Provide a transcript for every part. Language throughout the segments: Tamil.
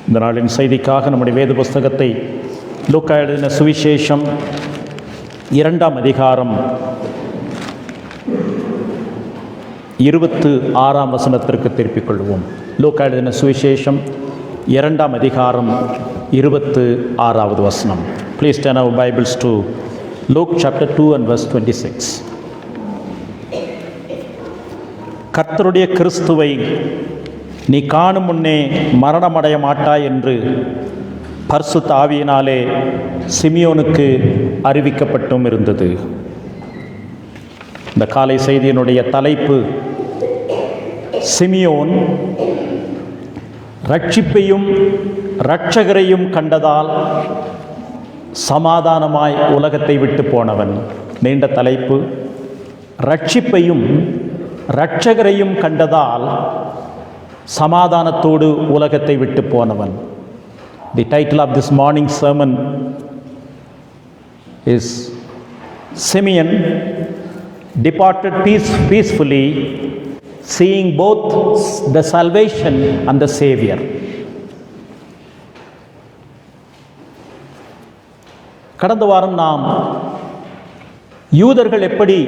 இந்த நாளின் செய்திக்காக நம்முடைய வேத புஸ்தகத்தை லூக்கா எழுதின சுவிசேஷம் 2ஆம் அதிகாரம் 26ஆம் வசனத்திற்கு திருப்பிக் கொள்வோம். லூக்கா எழுதின சுவிசேஷம் 2ஆம் அதிகாரம் 26வது வசனம். Please turn our Bibles to Luke chapter 2 and verse 26. கர்த்தருடைய கிறிஸ்துவை நீ காணும் முன்னே மரணமடைய மாட்டாய் என்று பரிசுத்த ஆவியினாலே சிமியோனுக்கு அறிவிக்கப்பட்டும் இருந்தது. இந்த காலை செய்தியினுடைய தலைப்பு, சிமியோன் ரட்சிப்பையும் இரட்சகரையும் கண்டதால் சமாதானமாய் உலகத்தை விட்டு போனவன். நீண்ட தலைப்பு, ரட்சிப்பையும் இரட்சகரையும் கண்டதால் சமாதானத்தோடு உலகத்தை விட்டு போனவன். The title of this morning sermon is Simeon departed peacefully, seeing both the salvation and the Savior. கடந்த வாரம் நாம் யூதர்கள் எப்படி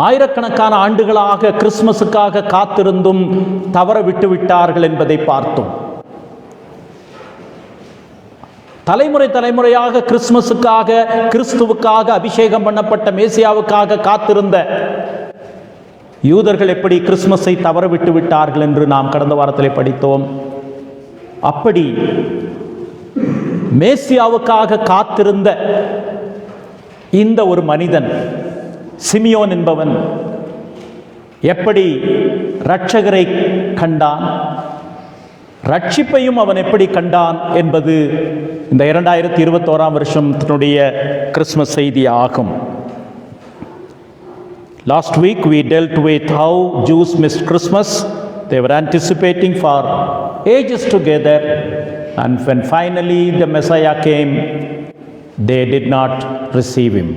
ஆயிரக்கணக்கான ஆண்டுகளாக கிறிஸ்துமஸுக்காக காத்திருந்தும் தவற விட்டுவிட்டார்கள் என்பதை பார்த்தோம். தலைமுறையாக கிறிஸ்துமஸுக்காக, கிறிஸ்துவுக்காக அபிஷேகம் பண்ணப்பட்ட மேசியாவுக்காக காத்திருந்த யூதர்கள் எப்படி கிறிஸ்துமஸை தவற விட்டு விட்டார்கள் என்று நாம் கடந்த வாரத்திலே படித்தோம். அப்படி மேசியாவுக்காக காத்திருந்த இந்த ஒரு மனிதன் சிமியோன் என்பவன் எப்படி இரட்சகரை கண்டான், ரட்சிப்பையும் அவன் எப்படி கண்டான் என்பது இந்த 2021ஆம் வருஷத்தினுடைய கிறிஸ்துமஸ் செய்தி ஆகும். Last week we dealt with how Jews missed Christmas. They were anticipating for ages together, and when finally the Messiah came, they did not receive him.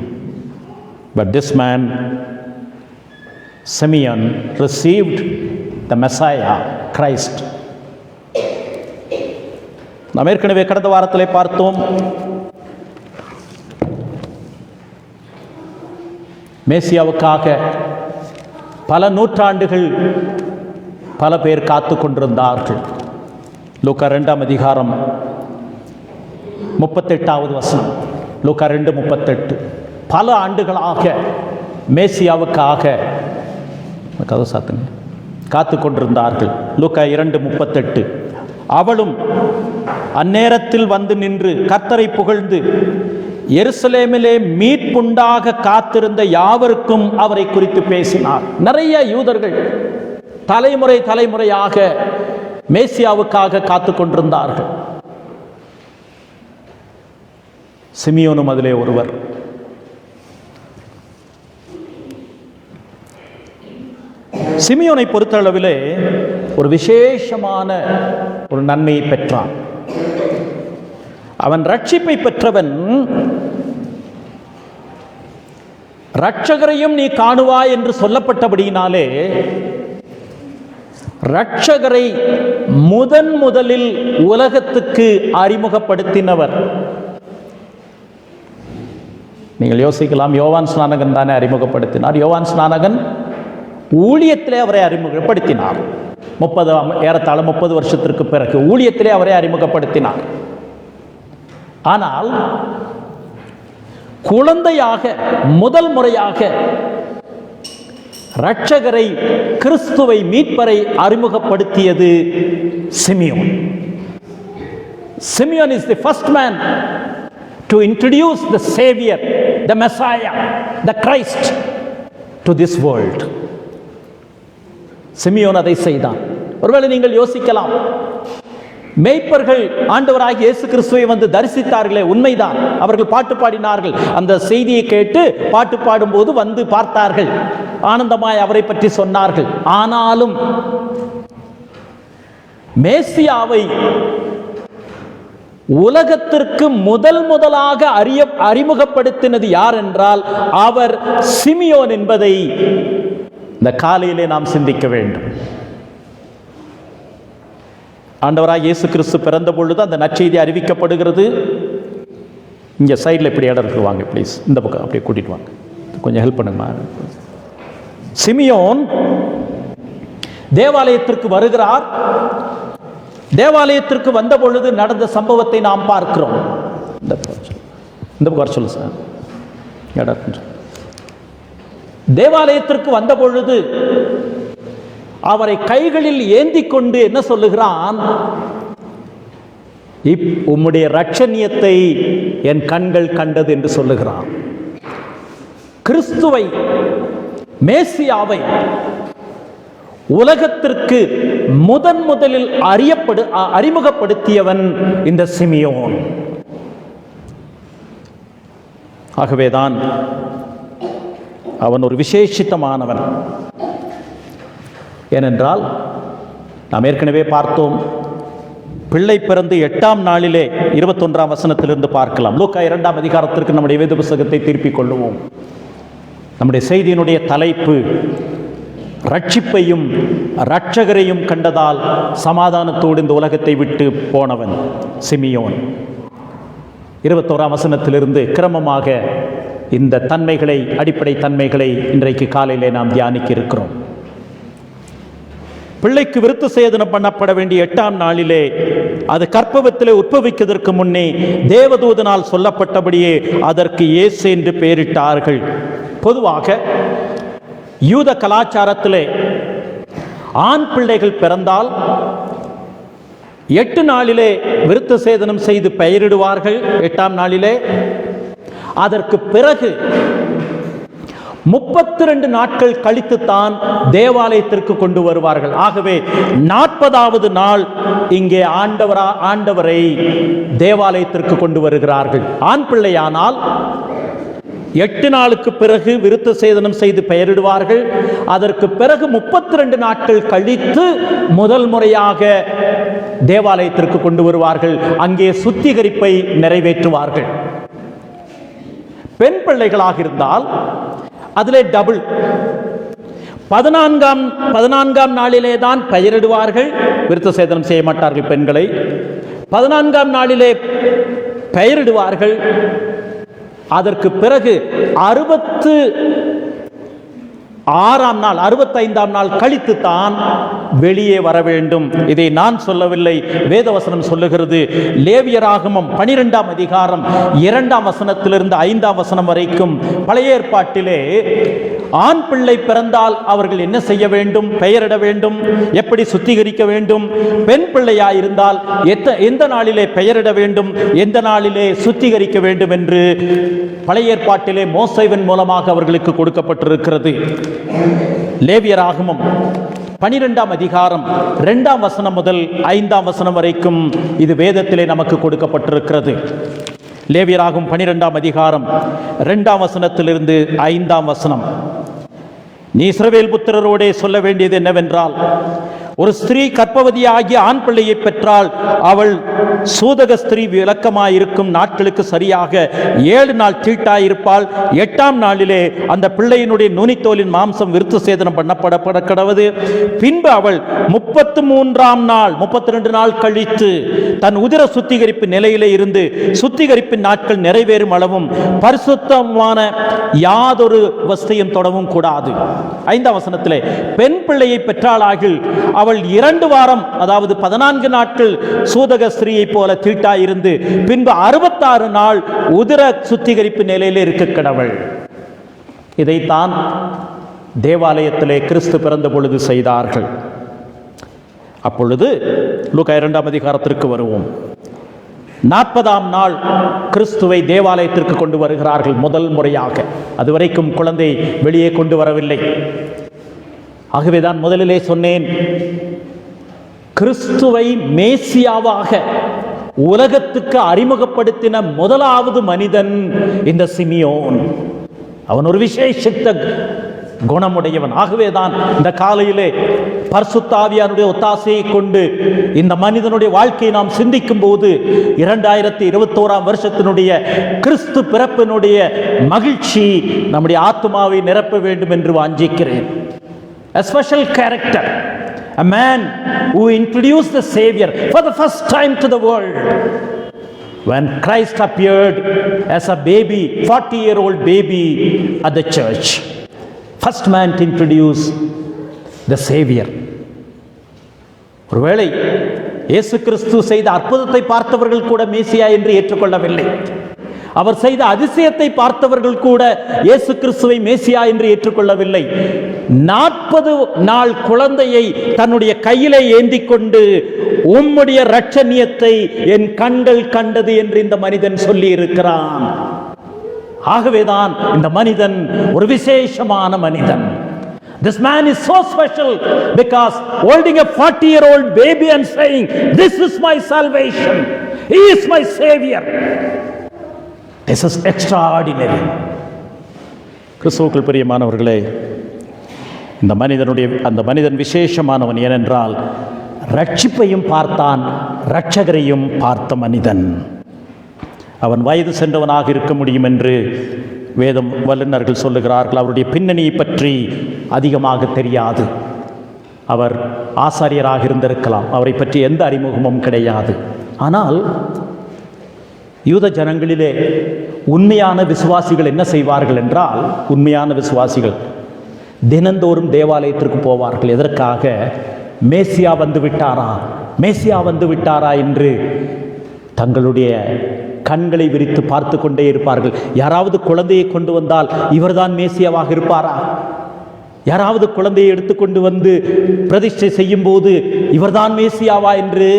But this man, Simeon, received the Messiah, Christ. நாம் ஏற்கனவே கடந்த வாரத்திலே பார்த்தோம், மேசியாவுக்காக பல நூற்றாண்டுகள் பல பேர் காத்து கொண்டிருந்தார்கள். லூக்கா 2ஆம் அதிகாரம் 38வது வசனம். லூக்கா 2:38. பல ஆண்டுகளாக மேசியாவுக்காக கதை சாத்துங்க காத்து கொண்டிருந்தார்கள். லூக்கா 2:38. அவளும் அந்நேரத்தில் வந்து நின்று கர்த்தரை புகழ்ந்து எருசலேமிலே மீட்புண்டாக காத்திருந்த யாவருக்கும் அவரை குறித்து பேசினார். நிறைய யூதர்கள் தலைமுறையாக மேசியாவுக்காக காத்து கொண்டிருந்தார்கள். சிமியோனும் அதிலே ஒருவர். சிமியோனை பொறுத்தளவிலே ஒரு விசேஷமான ஒரு நன்மையை பெற்றான். அவன் ரட்சிப்பை பெற்றவன். இரட்சகரையும் நீ காணுவாய் என்று சொல்லப்பட்டபடியினாலே இரட்சகரை முதலில் உலகத்துக்கு அறிமுகப்படுத்தினவர். நீங்கள் யோசிக்கலாம், யோவான் ஸ்நானகன் தானே அறிமுகப்படுத்தினார். யோவான் ஸ்நானகன் ஊழியத்திலே அவரை அறிமுகப்படுத்தினார். ஏறத்தாழ 30 வருஷத்திற்கு பிறகு ஊழியத்திலே அவரை அறிமுகப்படுத்தினார். ஆனால் குழந்தையாக முதல் முறையாக இரட்சகரை, கிறிஸ்துவை, மீட்பரை அறிமுகப்படுத்தியது Simeon. Simeon is the first man to introduce the Savior, the Messiah, the Christ to this world. Simeon அதை செய்தான். ஒருவேளை நீங்கள் யோசிக்கலாம், மேய்ப்பர்கள் ஆண்டவராகிய இயேசு கிறிஸ்துவை வந்து தரிசித்தார்களே, உண்மைதான். அவர்கள் பாட்டு பாடினார்கள். அந்த செய்தியை கேட்டு பாட்டு பாடும்போது வந்து பார்த்தார்கள், ஆனந்தமாய் அவரை பற்றி சொன்னார்கள். ஆனாலும் மேசியாவை உலகத்திற்கு முதலாக அறிமுகப்படுத்தினது யார் என்றால் அவர் சிமியோன் என்பதை இந்த காலையிலே நாம் சிந்திக்க வேண்டும். ஆண்டவராக இயேசு கிறிஸ்து பிறந்த பொழுது அந்த நற்செய்தி அறிவிக்கப்படுகிறது. இங்கே சைடில் இப்படி இடம் இருக்கு, வாங்க ப்ளீஸ், இந்த பக்கம் அப்படியே கூட்டிட்டு வாங்க, கொஞ்சம் ஹெல்ப் பண்ணுங்கம்மா. சிமியோன் தேவாலயத்திற்கு வருகிறார். தேவாலயத்திற்கு வந்த பொழுது நடந்த சம்பவத்தை நாம் பார்க்கிறோம். இந்த பக்கம் சொல்லு சார். தேவாலயத்திற்கு வந்த பொழுது அவரை கைகளில் ஏந்தி கொண்டு என்ன சொல்லுகிறான்? உம்முடைய இரட்சணியத்தை என் கண்கள் கண்டது என்று சொல்லுகிறான். கிறிஸ்துவை, மேசியாவை உலகத்திற்கு முதலில் அறிமுகப்படுத்தியவன் இந்த சிமியோன். ஆகவேதான் அவன் ஒரு விசேஷித்தமானவன். ஏனென்றால் நாம் ஏற்கனவே பார்த்தோம், பிள்ளை பிறந்து 8ஆம் நாளிலே 21ஆம் வசனத்திலிருந்து பார்க்கலாம். லூக்கா 2ஆம் அதிகாரத்திற்கு நம்முடைய வேத புத்தகத்தை திருப்பிக் கொள்ளுவோம். நம்முடைய செய்தியினுடைய தலைப்பு ரட்சிப்பையும் இரட்சகரையும் கண்டதால் சமாதானத்தோடு இந்த உலகத்தை விட்டு போனவன் சிமியோன். 21ஆம் வசனத்திலிருந்து கிரமமாக இந்த தன்மைகளை, அடிப்படை தன்மைகளை இன்றைக்கு காலையிலே நாம் தியானிக்க இருக்கிறோம். பிள்ளைக்கு விருத்த சேதனம் பண்ணப்பட வேண்டிய 8ஆம் நாளிலே, அது கற்பவத்திலே உட்பவிப்பதற்கு முன்னே தேவதூதனால் சொல்லப்பட்டபடியே அதற்கு இயேசு என்று பெயரிட்டார்கள். பொதுவாக யூத கலாச்சாரத்திலே ஆண் பிள்ளைகள் பிறந்தால் 8 நாளிலே விருத்த சேதனம் செய்து பெயரிடுவார்கள். 8ஆம் நாளிலே. அதற்கு பிறகு 32 நாட்கள் கழித்துத்தான் தேவாலயத்திற்கு கொண்டு வருவார்கள். ஆகவே 40வது நாள் இங்கே ஆண்டவரை தேவாலயத்திற்கு கொண்டு வருகிறார்கள். ஆண் பிள்ளையானால் 8 நாளுக்கு பிறகு விருத்த சேதனம் செய்து பெயரிடுவார்கள். அதற்கு பிறகு 32 நாட்கள் கழித்து முதல் முறையாக தேவாலயத்திற்கு கொண்டு வருவார்கள். அங்கே சுத்திகரிப்பை நிறைவேற்றுவார்கள். பெண் பிள்ளைகளாக இருந்தால் அதிலே டபுள். 14ஆம் நாளிலே தான் பெயரிடுவார்கள். விருத்த சேதனம் செய்ய மாட்டார்கள் பெண்களை. 14ஆம் நாளிலே பெயரிடுவார்கள். அதற்கு பிறகு 66ஆம் நாள், 65ஆம் நாள் கழித்து தான் வெளியே வர வேண்டும். இதை நான் சொல்லவில்லை, வேதவசனம் சொல்லுகிறது. லேவியராகமம் 12ஆம் அதிகாரம் 2ஆம் வசனத்திலிருந்து 5ஆம் வசனம் வரைக்கும் பழைய ஏற்பாட்டிலே ஆண் பிள்ளை பிறந்தால் அவர்கள் என்ன செய்ய வேண்டும், பெயரிட வேண்டும், எப்படி சுத்திகரிக்க வேண்டும், பெண் பிள்ளையாயிருந்தால் எந்த நாளிலே பெயரிட வேண்டும், எந்த நாளிலே சுத்திகரிக்க வேண்டும் என்று பழைய ஏற்பாட்டிலே மோசேவின் மூலமாக அவர்களுக்கு கொடுக்கப்பட்டிருக்கிறது. லேவியராகமம் 12ஆம் அதிகாரம் 2ஆம் வசனம் முதல் 5ஆம் வசனம் வரைக்கும் இது வேதத்திலே நமக்கு கொடுக்கப்பட்டிருக்கிறது. லேவியராகமம் 12ஆம் அதிகாரம் 2ஆம் வசனத்திலிருந்து 5ஆம் வசனம். நீ இஸ்ரவேல் புத்திரரோடே சொல்ல வேண்டியது என்னவென்றால், ஒரு ஸ்திரீ கர்ப்பவதியாகிய ஆண் பிள்ளையை பெற்றால் அவள் சூதக ஸ்திரீ விலக்கமாயிருக்கும் நாட்களுக்கு சரியாக 7 நாள் தீட்டாயிருப்பாள். 8ஆம் நாளிலே அந்த பிள்ளையினுடைய நுனித்தோலின் மாம்சம் விருத்த சேதனம் பண்ணப்பட கடவது. பின்பு அவள் 33ஆம் நாள், 32 நாள் கழித்து தன் உதிர சுத்திகரிப்பு நிலையிலே இருந்து சுத்திகரிப்பின் நாட்கள் நிறைவேறும் அளவும் பரிசுத்தமான யாதொரு வஸ்தையும் தொடவும் கூடாது. 5ஆம் வசனத்திலே பெண் பிள்ளையை பெற்றாளாகில் அவள் 2 வாரம், அதாவது 14 நாட்கள் சூதக ஸ்திரீயை போல தீட்டாயிருந்து பின்பு 66 நாள் உதிர சுத்திகரிப்பு நிலையில் இருக்க கடவள். இதைத்தான் தேவாலயத்திலே கிறிஸ்து பிறந்த பொழுது செய்தார்கள். அப்பொழுது லூக்கா 2ஆம் அதிகாரத்திற்கு வருவோம். 40ஆம் நாள் கிறிஸ்துவை தேவாலயத்திற்கு கொண்டு வருகிறார்கள் முதல் முறையாக. அதுவரைக்கும் குழந்தை வெளியே கொண்டு வரவில்லை. ஆகவேதான் முதலிலே சொன்னேன், கிறிஸ்துவை மேசியாவாக உலகத்துக்கு அறிமுகப்படுத்தின முதலாவது மனிதன் இந்த சிமியோன். அவன் ஒரு விசேஷித்த குணமுடையவன். ஆகவேதான் இந்த காலையிலே பரிசுத்த ஆவியானுடைய ஒத்தாசையை கொண்டு இந்த மனிதனுடைய வாழ்க்கையை நாம் சிந்திக்கும் போது 2021ஆம் வருஷத்தினுடைய கிறிஸ்து பிறப்பினுடைய மகிழ்ச்சி நம்முடைய ஆத்மாவை நிரப்ப வேண்டும் என்று வாஞ்சிக்கிறேன். A special character, a man who introduced the Savior for the first time to the world. When Christ appeared as a baby, 40-year-old baby at the church, first man to introduce the Savior. ஒருவேளை இயேசு கிறிஸ்து செய்த அற்புதத்தை பார்த்தவர்கள் கூட மேசியா என்று ஏற்றுக்கொள்ளவில்லை. அவர் செய்த அதிசயத்தை பார்த்தவர்கள் கூட இயேசு கிறிஸ்துவை மேசியா என்று ஏற்றுக்கொள்ளவில்லை. 40 நாள் குழந்தையை தன்னுடைய கையிலே ஏந்தி கொண்டு, உம்முடைய இரட்சணியத்தை என் கண்கள் கண்டது என்று இந்த மனிதன் சொல்லி இருக்கிறான். ஆகவேதான் இந்த மனிதன் ஒரு விசேஷமான மனிதன். This man is so special because holding a 40-year-old baby and saying, "This is my salvation. He is my savior." This is extraordinary. கிறிஸ்துவுக்குள் பிரியமானவர்களே, அந்த மனிதன் விசேஷமானவன். ஏனென்றால் ரட்சிப்பையும் பார்த்தான், இரட்சகரையும் பார்த்த மனிதன். அவன் வயது சென்றவனாக இருக்க முடியும் என்று வேதம் வல்லுநர்கள் சொல்லுகிறார்கள். அவருடைய பின்னணியை பற்றி அதிகமாக தெரியாது. அவர் ஆசாரியராக இருந்திருக்கலாம். அவரை பற்றி எந்த அறிமுகமும் கிடையாது. ஆனால் யூத ஜனங்களிலே உண்மையான விசுவாசிகள் என்ன செய்வார்கள் என்றால், உண்மையான விசுவாசிகள் தினந்தோறும் தேவாலயத்திற்கு போவார்கள். எதற்காக? மேசியா வந்து விட்டாரா, மேசியா வந்து விட்டாரா என்று தங்களுடைய கண்களை விரித்து பார்த்து கொண்டே இருப்பார்கள். யாராவது குழந்தையை கொண்டு வந்தால் இவர்தான் மேசியாவாக இருப்பாரா? யாராவது குழந்தையை எடுத்துக்கொண்டு வந்து பிரதிஷ்டை செய்யும் போது இவர்தான் மேசியாவா என்று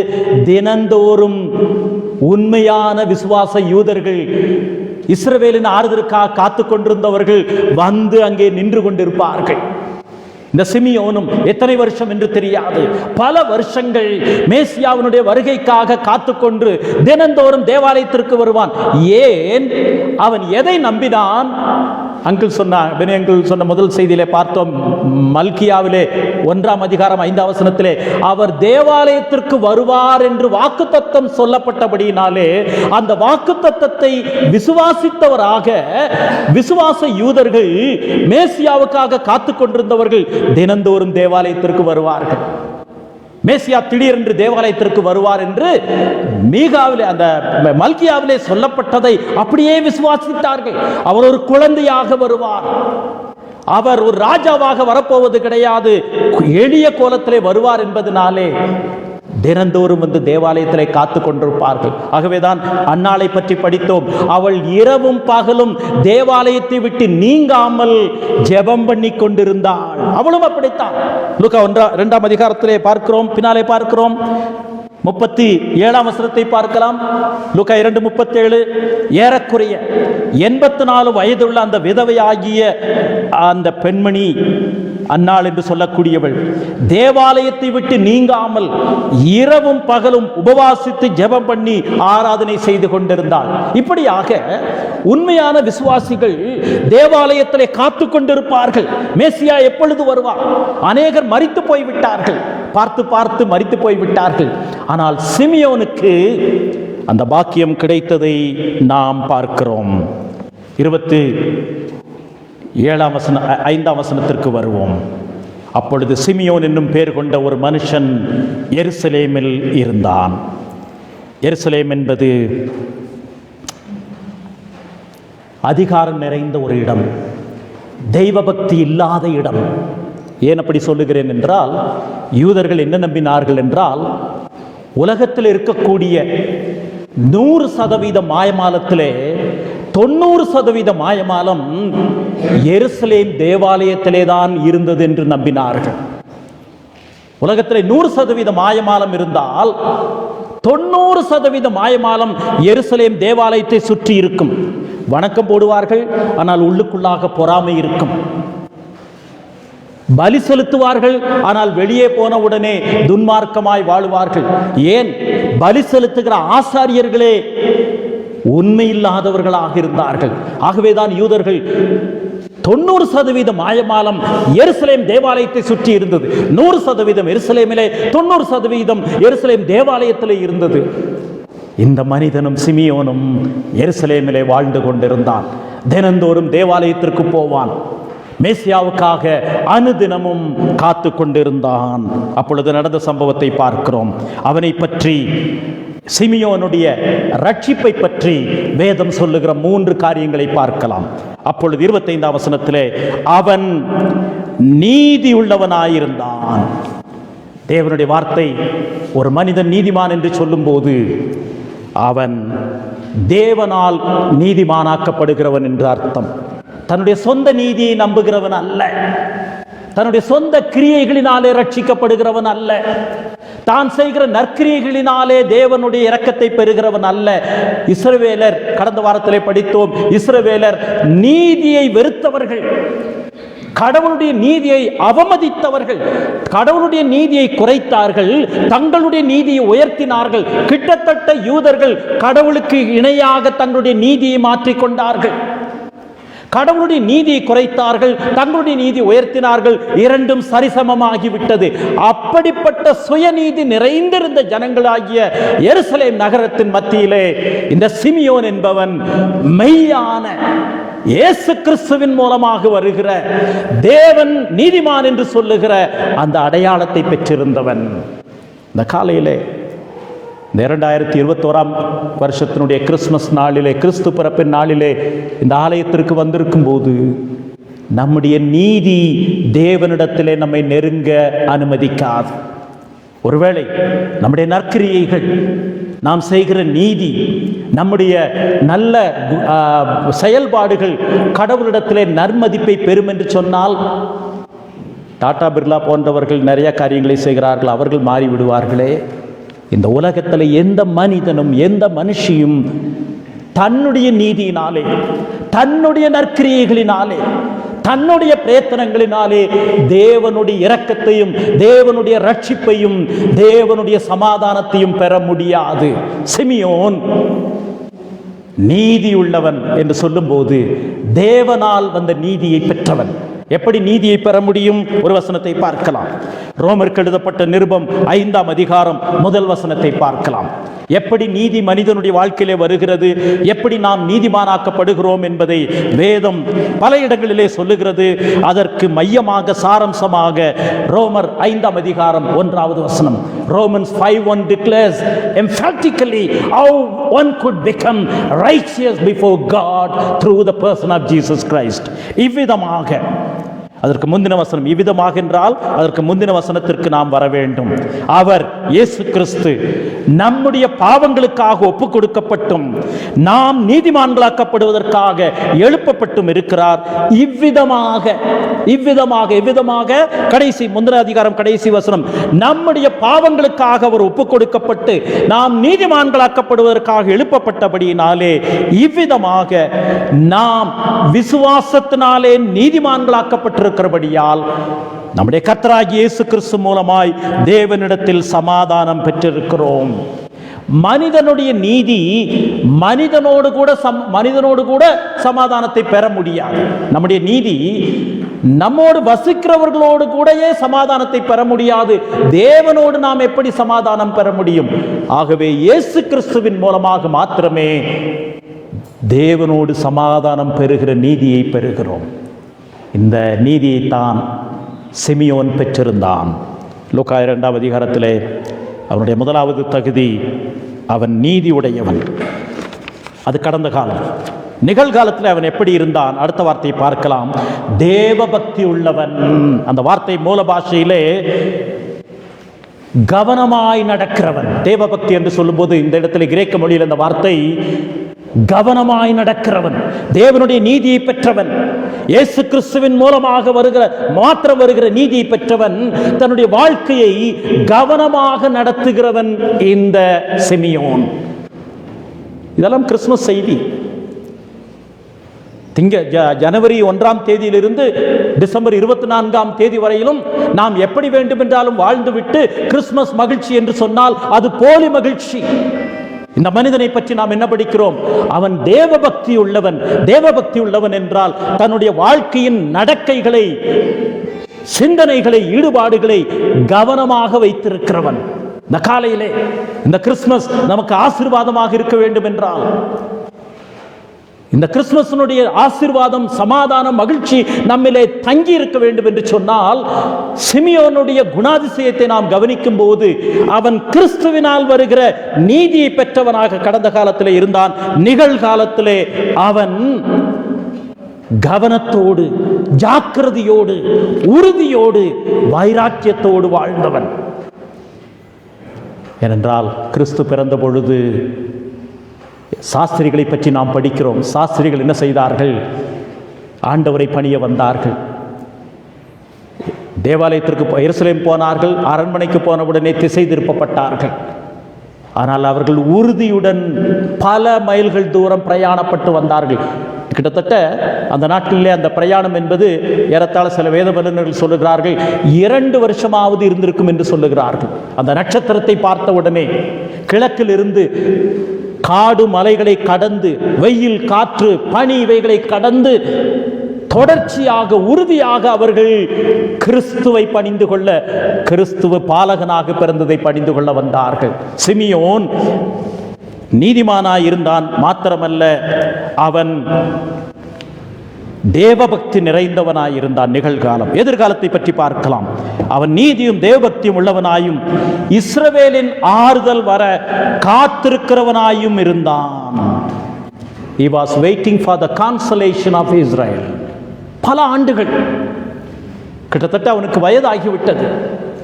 தினந்தோறும் உண்மையான விசுவாச யூதர்கள், இஸ்ரவேலின் ஆறுதலுக்காக காத்து கொண்டிருந்தவர்கள் வந்து அங்கே நின்று கொண்டிருப்பார்கள். இந்த சிமியோனும் எத்தனை வருஷம் என்று தெரியாது, பல வருஷங்கள் மேசியாவினுடைய வருகைக்காக காத்துக்கொண்டு தினந்தோறும் தேவாலயத்திற்கு வருவான். ஏன்? அவன் எதை நம்பினான்? அங்கிள் சொன்ன முதல் செய்தியிலே பார்த்தோம், மல்கியாவிலே 1ஆம் அதிகாரம் 5ஆம் வசனத்திலே அவர் தேவாலயத்திற்கு வருவார் என்று வாக்குத்தத்தம் சொல்லப்பட்டபடியினாலே அந்த வாக்குத்தத்தத்தை விசுவாசித்தவராக விசுவாச யூதர்கள், மேசியாவுக்காக காத்து கொண்டிருந்தவர்கள் தினந்தோறும் தேவாலயத்திற்கு வருவார்கள். மேசியா திடீரென்று தேவாலயத்திற்கு வருவார் என்று மீகாவிலே, அந்த மல்கியாவிலே சொல்லப்பட்டதை அப்படியே விசுவாசித்தார்கள். அவர் ஒரு குழந்தையாக வருவார், அவர் ஒரு ராஜாவாக வரப்போவது கிடையாது, எளிய கோலத்திலே வருவார் என்பதனாலே தினந்தோறும் வந்து தேவாலயத்திலே காத்து கொண்டிருப்பார்கள். ஆகவேதான் அன்னாளை பற்றி படித்தோம். அவள் இரவும் பகலும் தேவாலயத்தை விட்டு நீங்காமல் ஜெபம் பண்ணி கொண்டிருந்தாள். அவளும் அப்படித்தான். லூக்கா 2ஆம் அதிகாரத்திலே பார்க்கிறோம், பின்னாலே பார்க்கிறோம். 37ஆம் வசனத்தை பார்க்கலாம். லூக்கா 2:37. ஏறக்குறைய 84 வயதுள்ள அந்த விதவையாகிய அந்த பெண்மணி, அன்னாள் என்று சொல்லக்கூடியவள், தேவாலயத்தை விட்டு நீங்காமல் இரவும் பகலும் உபவாசித்து ஜெபம் பண்ணி ஆராதனை செய்து கொண்டிருந்தாள். இப்படியாக உண்மையான விசுவாசிகள் தேவாலயத்திலே காத்து கொண்டிருப்பார்கள். மேசியா எப்பொழுது வருவார்? அநேகர் மரித்து போய்விட்டார்கள், பார்த்து பார்த்து மரித்து போய்விட்டார்கள். ஆனால் சிமியோனுக்கு அந்த பாக்கியம் கிடைத்ததை நாம் பார்க்கிறோம். 5ஆம் வசனத்திற்கு வருவோம். அப்பொழுது சிமியோன் என்னும் பெயர் கொண்ட ஒரு மனுஷன் எருசலேமில் இருந்தான். எருசலேம் என்பது அதிகாரம் நிறைந்த ஒரு இடம், தெய்வ பக்தி இல்லாத இடம். ஏன் அப்படி சொல்லுகிறேன் என்றால், யூதர்கள் என்ன நம்பினார்கள் என்றால், உலகத்தில் இருக்கக்கூடிய 100% மாயமாலத்திலே 90% மாயமாலம் எருசலேம் தேவாலயத்திலே தான் இருந்தது என்று நம்பினார்கள். உலகத்திலே 100% மாயமாலம் இருந்தால் 90% மாயமாலம் எருசலேம் தேவாலயத்தை சுற்றி இருக்கும். வணக்கம் போடுவார்கள், ஆனால் உள்ளுக்குள்ளாக பொறாமை இருக்கும். பலி செலுத்துவார்கள், ஆனால் வெளியே போன உடனே துன்மார்க்கமாய் வாழுவார்கள். ஏன்? பலி செலுத்துகிற ஆசாரியர்களே உண்மையில்லாதவர்களாக இருந்தார்கள். ஆகவேதான் யூதர்கள் 90% மாயமாலம் எருசலேம் தேவாலயத்தை சுற்றி இருந்தது. 100% எருசலேமிலே, 90% எருசலேம் தேவாலயத்திலே இருந்தது. இந்த மனிதனும் சிமியோனும் எருசலேமிலே வாழ்ந்து கொண்டிருந்தான். தினந்தோறும் தேவாலயத்திற்கு போவான். மேசியாவுக்காக அனுதினமும் காத்து கொண்டிருந்தான். அப்பொழுது நடந்த சம்பவத்தை பார்க்கிறோம். அவனை பற்றி, சிமியோனுடைய ரட்சிப்பை பற்றி வேதம் சொல்லுகிற 3 காரியங்களை பார்க்கலாம். அப்பொழுது 25ஆம் வசனத்திலே அவன் நீதி உள்ளவனாயிருந்தான். தேவனுடைய வார்த்தை ஒரு மனிதன் நீதிமான் என்று சொல்லும் போது அவன் தேவனால் நீதிமானாக்கப்படுகிறவன் என்று அர்த்தம். தன்னுடைய சொந்த நீதியை நம்புகிறவன் அல்ல, தன்னுடைய சொந்த கிரியைகளினாலே ரட்சிக்கப்படுகிறவன் அல்ல, தான் செய்கிற நற்கிரியைகளினாலே தேவனுடைய இரக்கத்தை பெறுகிறவன் அல்ல. இஸ்ரவேலர், கடந்த வாரத்திலே படித்தோம், இஸ்ரவேலர் நீதியை வெறுத்தவர்கள், கடவுளுடைய நீதியை அவமதித்தவர்கள், கடவுளுடைய நீதியை குறைத்தார்கள், தங்களுடைய நீதியை உயர்த்தினார்கள். கிட்டத்தட்ட யூதர்கள் கடவுளுக்கு இணையாக தங்களுடைய நீதியை மாற்றிக்கொண்டார்கள். கடவுளுடைய நீதியை குறைத்தார்கள், தங்களுடைய நீதி உயர்த்தினார்கள். இரண்டும் சரிசமமாகிவிட்டது. அப்படிப்பட்ட சுயநீதி நிறைந்திருந்த ஜனங்களாகிய எருசலேம் நகரத்தின் மத்தியிலே இந்த சிமியோன் என்பவன் மெய்யான இயேசு கிறிஸ்துவின் மூலமாக வருகிற தேவன் நீதிமான் என்று சொல்லுகிற அந்த அடையாளத்தை பெற்றிருந்தவன். இந்த காலையிலே, இந்த 2021ஆம் வருஷத்தினுடைய கிறிஸ்துமஸ் நாளிலே, கிறிஸ்து பிறப்பின் நாளிலே இந்த ஆலயத்திற்கு வந்திருக்கும் போது நம்முடைய நீதி தேவனிடத்திலே நம்மை நெருங்க அனுமதிக்காது. ஒருவேளை நம்முடைய நற்கிரியைகள், நாம் செய்கிற நீதி, நம்முடைய நல்ல செயல்பாடுகள் கடவுளிடத்திலே நன்மதிப்பை பெறும் என்று சொன்னால், டாடா பிர்லா போன்றவர்கள் நிறைய காரியங்களை செய்கிறார்கள், அவர்கள் மாறிவிடுவார்களே. இந்த உலகத்தில் எந்த மனிதனும் எந்த மனுஷியும் தன்னுடைய நீதியினாலே, தன்னுடைய நற்கிரியைகளினாலே, தன்னுடைய பிரயத்தனங்களினாலே தேவனுடைய இரக்கத்தையும் தேவனுடைய ரட்சிப்பையும் தேவனுடைய சமாதானத்தையும் பெற முடியாது. சிமியோன் நீதியுள்ளவன் என்று சொல்லும்போது தேவனால் வந்த நீதியை பெற்றவன். எப்படி நீதியை பெற முடியும்? ஒரு வசனத்தை பார்க்கலாம். ரோமருக்கு எழுதப்பட்ட நிருபம் 5ஆம் அதிகாரம் 1 வசனத்தை பார்க்கலாம். எப்படி நீதி மனிதனுடைய வாழ்க்கையிலே வருகிறது, எப்படி நாம் நீதிமானாக்கப்படுகிறோம் என்பதை வேதம் பல இடங்களிலே சொல்லுகிறது. அதற்கு மையமாக, சாரம்சமாக ரோமர் 5ஆம் அதிகாரம் 1வது வசனம், Romans 5:1 declares emphatically how one could become righteous before God through the person of Jesus Christ. இவ்விதமாக, அதற்கு முந்தின வசனம் இவ்விதமாக என்றால் அதற்கு முந்தின வசனத்திற்கு நாம் வர வேண்டும். அவர் இயேசு கிறிஸ்து நம்முடைய பாவங்களுக்காக ஒப்பு கொடுக்கப்பட்டும் நாம் நீதிமான்களாக்கப்படுவதற்காக எழுப்பப்பட்டும் இருக்கிறார். இவ்விதமாக கடைசி முந்தின அதிகாரம் கடைசி வசனம், நம்முடைய பாவங்களுக்காக அவர் ஒப்பு கொடுக்கப்பட்டு நாம் நீதிமான்களாக்கப்படுவதற்காக எழுப்பப்பட்டபடியினாலே இவ்விதமாக நாம் விசுவாசத்தினாலே நீதிமான்களாக்கப்பட்டிருக்கிறபடியால் நம்முடைய கர்த்தராகிய இயேசு கிறிஸ்து மூலமாய் தேவனிடத்தில் சமாதானம் பெற்றிருக்கிறோம். மனிதனுடைய நீதி மனிதனோடு கூட சமாதானத்தை பெற முடியாது. நம்முடைய நீதி நம்மோடு வசிக்கிறவர்களோடு கூடயே சமாதானத்தை பெற முடியாது. தேவனோடு நாம் எப்படி சமாதானம் பெற முடியும்? ஆகவே இயேசு கிறிஸ்துவின் மூலமாக மாத்திரமே தேவனோடு சமாதானம் பெறுகிற நீதியை பெறுகிறோம். இந்த நீதியைத்தான் சிமியோன் பெற்றிருந்தான். லூக்கா 2ஆம் அதிகாரத்திலே அவனுடைய முதலாவது தகுதி, அவன் நீதி உடையவன். அது கடந்த காலம். நிகழ்காலத்தில் அவன் எப்படி இருந்தான்? அடுத்த வார்த்தையை பார்க்கலாம், தேவபக்தி உள்ளவன். அந்த வார்த்தை மூல பாஷையிலே கவனமாய் நடக்கிறவன். தேவபக்தி என்று சொல்லும்போது இந்த இடத்துல கிரேக்க மொழியில் அந்த வார்த்தை கவனமாய் நடக்கிறவன், தேவனுடைய நீதியை பெற்றவன், இயேசு கிறிஸ்துவின் மூலமாக வருகிற நீதியை பெற்றவன், தன்னுடைய வாழ்க்கையை கவனமாக நடத்துகிறவன் இந்த சிமியோன். இதெல்லாம் கிறிஸ்துமஸ் செய்தி. ஜனவரி 1ஆம் தேதியிலிருந்து டிசம்பர் 24ஆம் தேதி வரையிலும் நாம் எப்படி வேண்டுமென்றாலும் வாழ்ந்துவிட்டு கிறிஸ்துமஸ் மகிழ்ச்சி என்று சொன்னால் அது போலி மகிழ்ச்சி. இந்த மனிதனை பற்றி நாம் என்ன படிக்கிறோம்? அவன் தேவபக்தி உள்ளவன். தேவபக்தி உள்ளவன் என்றால் தன்னுடைய வாழ்க்கையின் நடக்கைகளை, சிந்தனைகளை, ஈடுபாடுகளை கவனமாக வைத்திருக்கிறவன். இந்த காலையிலே இந்த கிறிஸ்துமஸ் நமக்கு ஆசீர்வாதமாக இருக்க வேண்டும் என்றால் இந்த கிறிஸ்துமஸினுடைய ஆசீர்வாதம், சமாதானம், மகிழ்ச்சி நம்மிலே தங்கி இருக்க வேண்டும் என்று சொன்னால், சிமியோனுடைய குணாதிசயத்தை நாம் கவனிக்கும் போது அவன் கிறிஸ்துவினால் வருகிற நீதியை பெற்றவனாக கடந்த காலத்திலே இருந்தான். நிகழ்காலத்திலே அவன் கவனத்தோடு, ஜாக்கிரதையோடு, உறுதியோடு, வைராக்கியத்தோடு வாழ்ந்தவன். ஏனென்றால் கிறிஸ்து பிறந்த பொழுது சாஸ்திரிகளை பற்றி நாம் படிக்கிறோம். சாஸ்திரிகள் என்ன செய்தார்கள்? ஆண்டவரை பணிய வந்தார்கள். தேவாலயத்திற்கு எருசலேம் போனார்கள். அரண்மனைக்கு போனவுடனே திசை திருப்பப்பட்டார்கள். ஆனால் அவர்கள் உறுதியுடன் பல மைல்கள் தூரம் பிரயாணப்பட்டு வந்தார்கள். கிட்டத்தட்ட அந்த நாட்களிலே அந்த பிரயாணம் என்பது ஏறத்தாழ சில வேத வல்லுநர்கள் சொல்லுகிறார்கள் 2 வருஷமாவது இருந்திருக்கும் என்று சொல்லுகிறார்கள். அந்த நட்சத்திரத்தை பார்த்த உடனே கிழக்கில் இருந்து காடு மலைகளை கடந்து, வெயில், காற்று, பனி இவைகளை கடந்து தொடர்ச்சியாக, உறுதியாக அவர்கள் கிறிஸ்துவை பணிந்து கொள்ள, கிறிஸ்துவ பாலகனாக பிறந்ததை பணிந்து கொள்ள வந்தார்கள். சிமியோன் நீதிமானாய் இருந்தான். மாத்திரமல்ல, அவன் தேவபக்தி நிறைந்தவனாய் இருந்தான். நிகழ்காலம், எதிர்காலத்தை பற்றி பார்க்கலாம். அவன் நீதியும் தேவபக்தியும் உள்ளவனாயும் இஸ்ரவேலின் ஆறுதல் வர காத்திருக்கிறவனாயும் இருந்தான். He was waiting for the consolation of Israel. பல ஆண்டுகள், கிட்டத்தட்ட அவனுக்கு வயதாகிவிட்டது.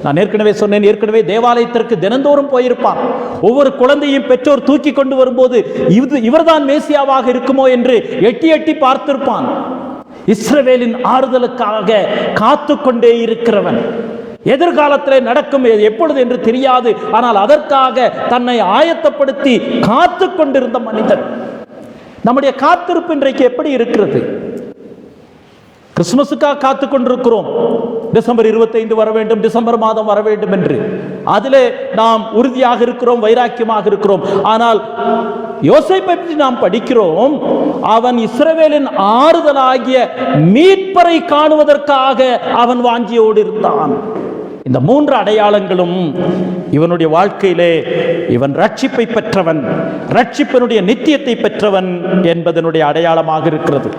நான் ஏற்கனவே சொன்னேன், ஏற்கனவே தேவாலயத்திற்கு தினந்தோறும் போயிருப்பான். ஒவ்வொரு குழந்தையும் பெற்றோர் தூக்கி கொண்டு வரும்போது இவர்தான் மேசியாவாக இருக்குமோ என்று எட்டி எட்டி பார்த்திருப்பான். இஸ்ரவேலின் ஆறுதலுக்காக காத்து கொண்டே இருக்கிறவன். எதிர்காலத்தில் நடக்கும் எப்பொழுது என்று தெரியாது, ஆனால் அதற்காக தன்னை ஆயத்தப்படுத்தி காத்து கொண்டிருந்த மனிதன். நம்முடைய காத்திருப்பு இன்றைக்கு எப்படி இருக்கிறது? கிறிஸ்துமஸுக்காக காத்து கொண்டிருக்கிறோம். டிசம்பர் 25 வர வேண்டும், டிசம்பர் மாதம் வர வேண்டும் என்று. அதிலே நாம் உறுதியாக இருக்கிறோம், வைராக்கியமாக இருக்கிறோம். ஆனால் யோசேப்பை பற்றி நாம் படிக்கிறோம். அவன் இஸ்ரவேலின் ஆறுதலாகிய மீட்பரை காணுவதற்காக அவன் வாஞ்சியோடு இருந்தான். இந்த 3 அடையாளங்களும் இவனுடைய வாழ்க்கையிலே இவன் ரட்சிப்பை பெற்றவன், ரட்சிப்பனுடைய நித்தியத்தை பெற்றவன் என்பதனுடைய அடையாளமாக இருக்கிறது.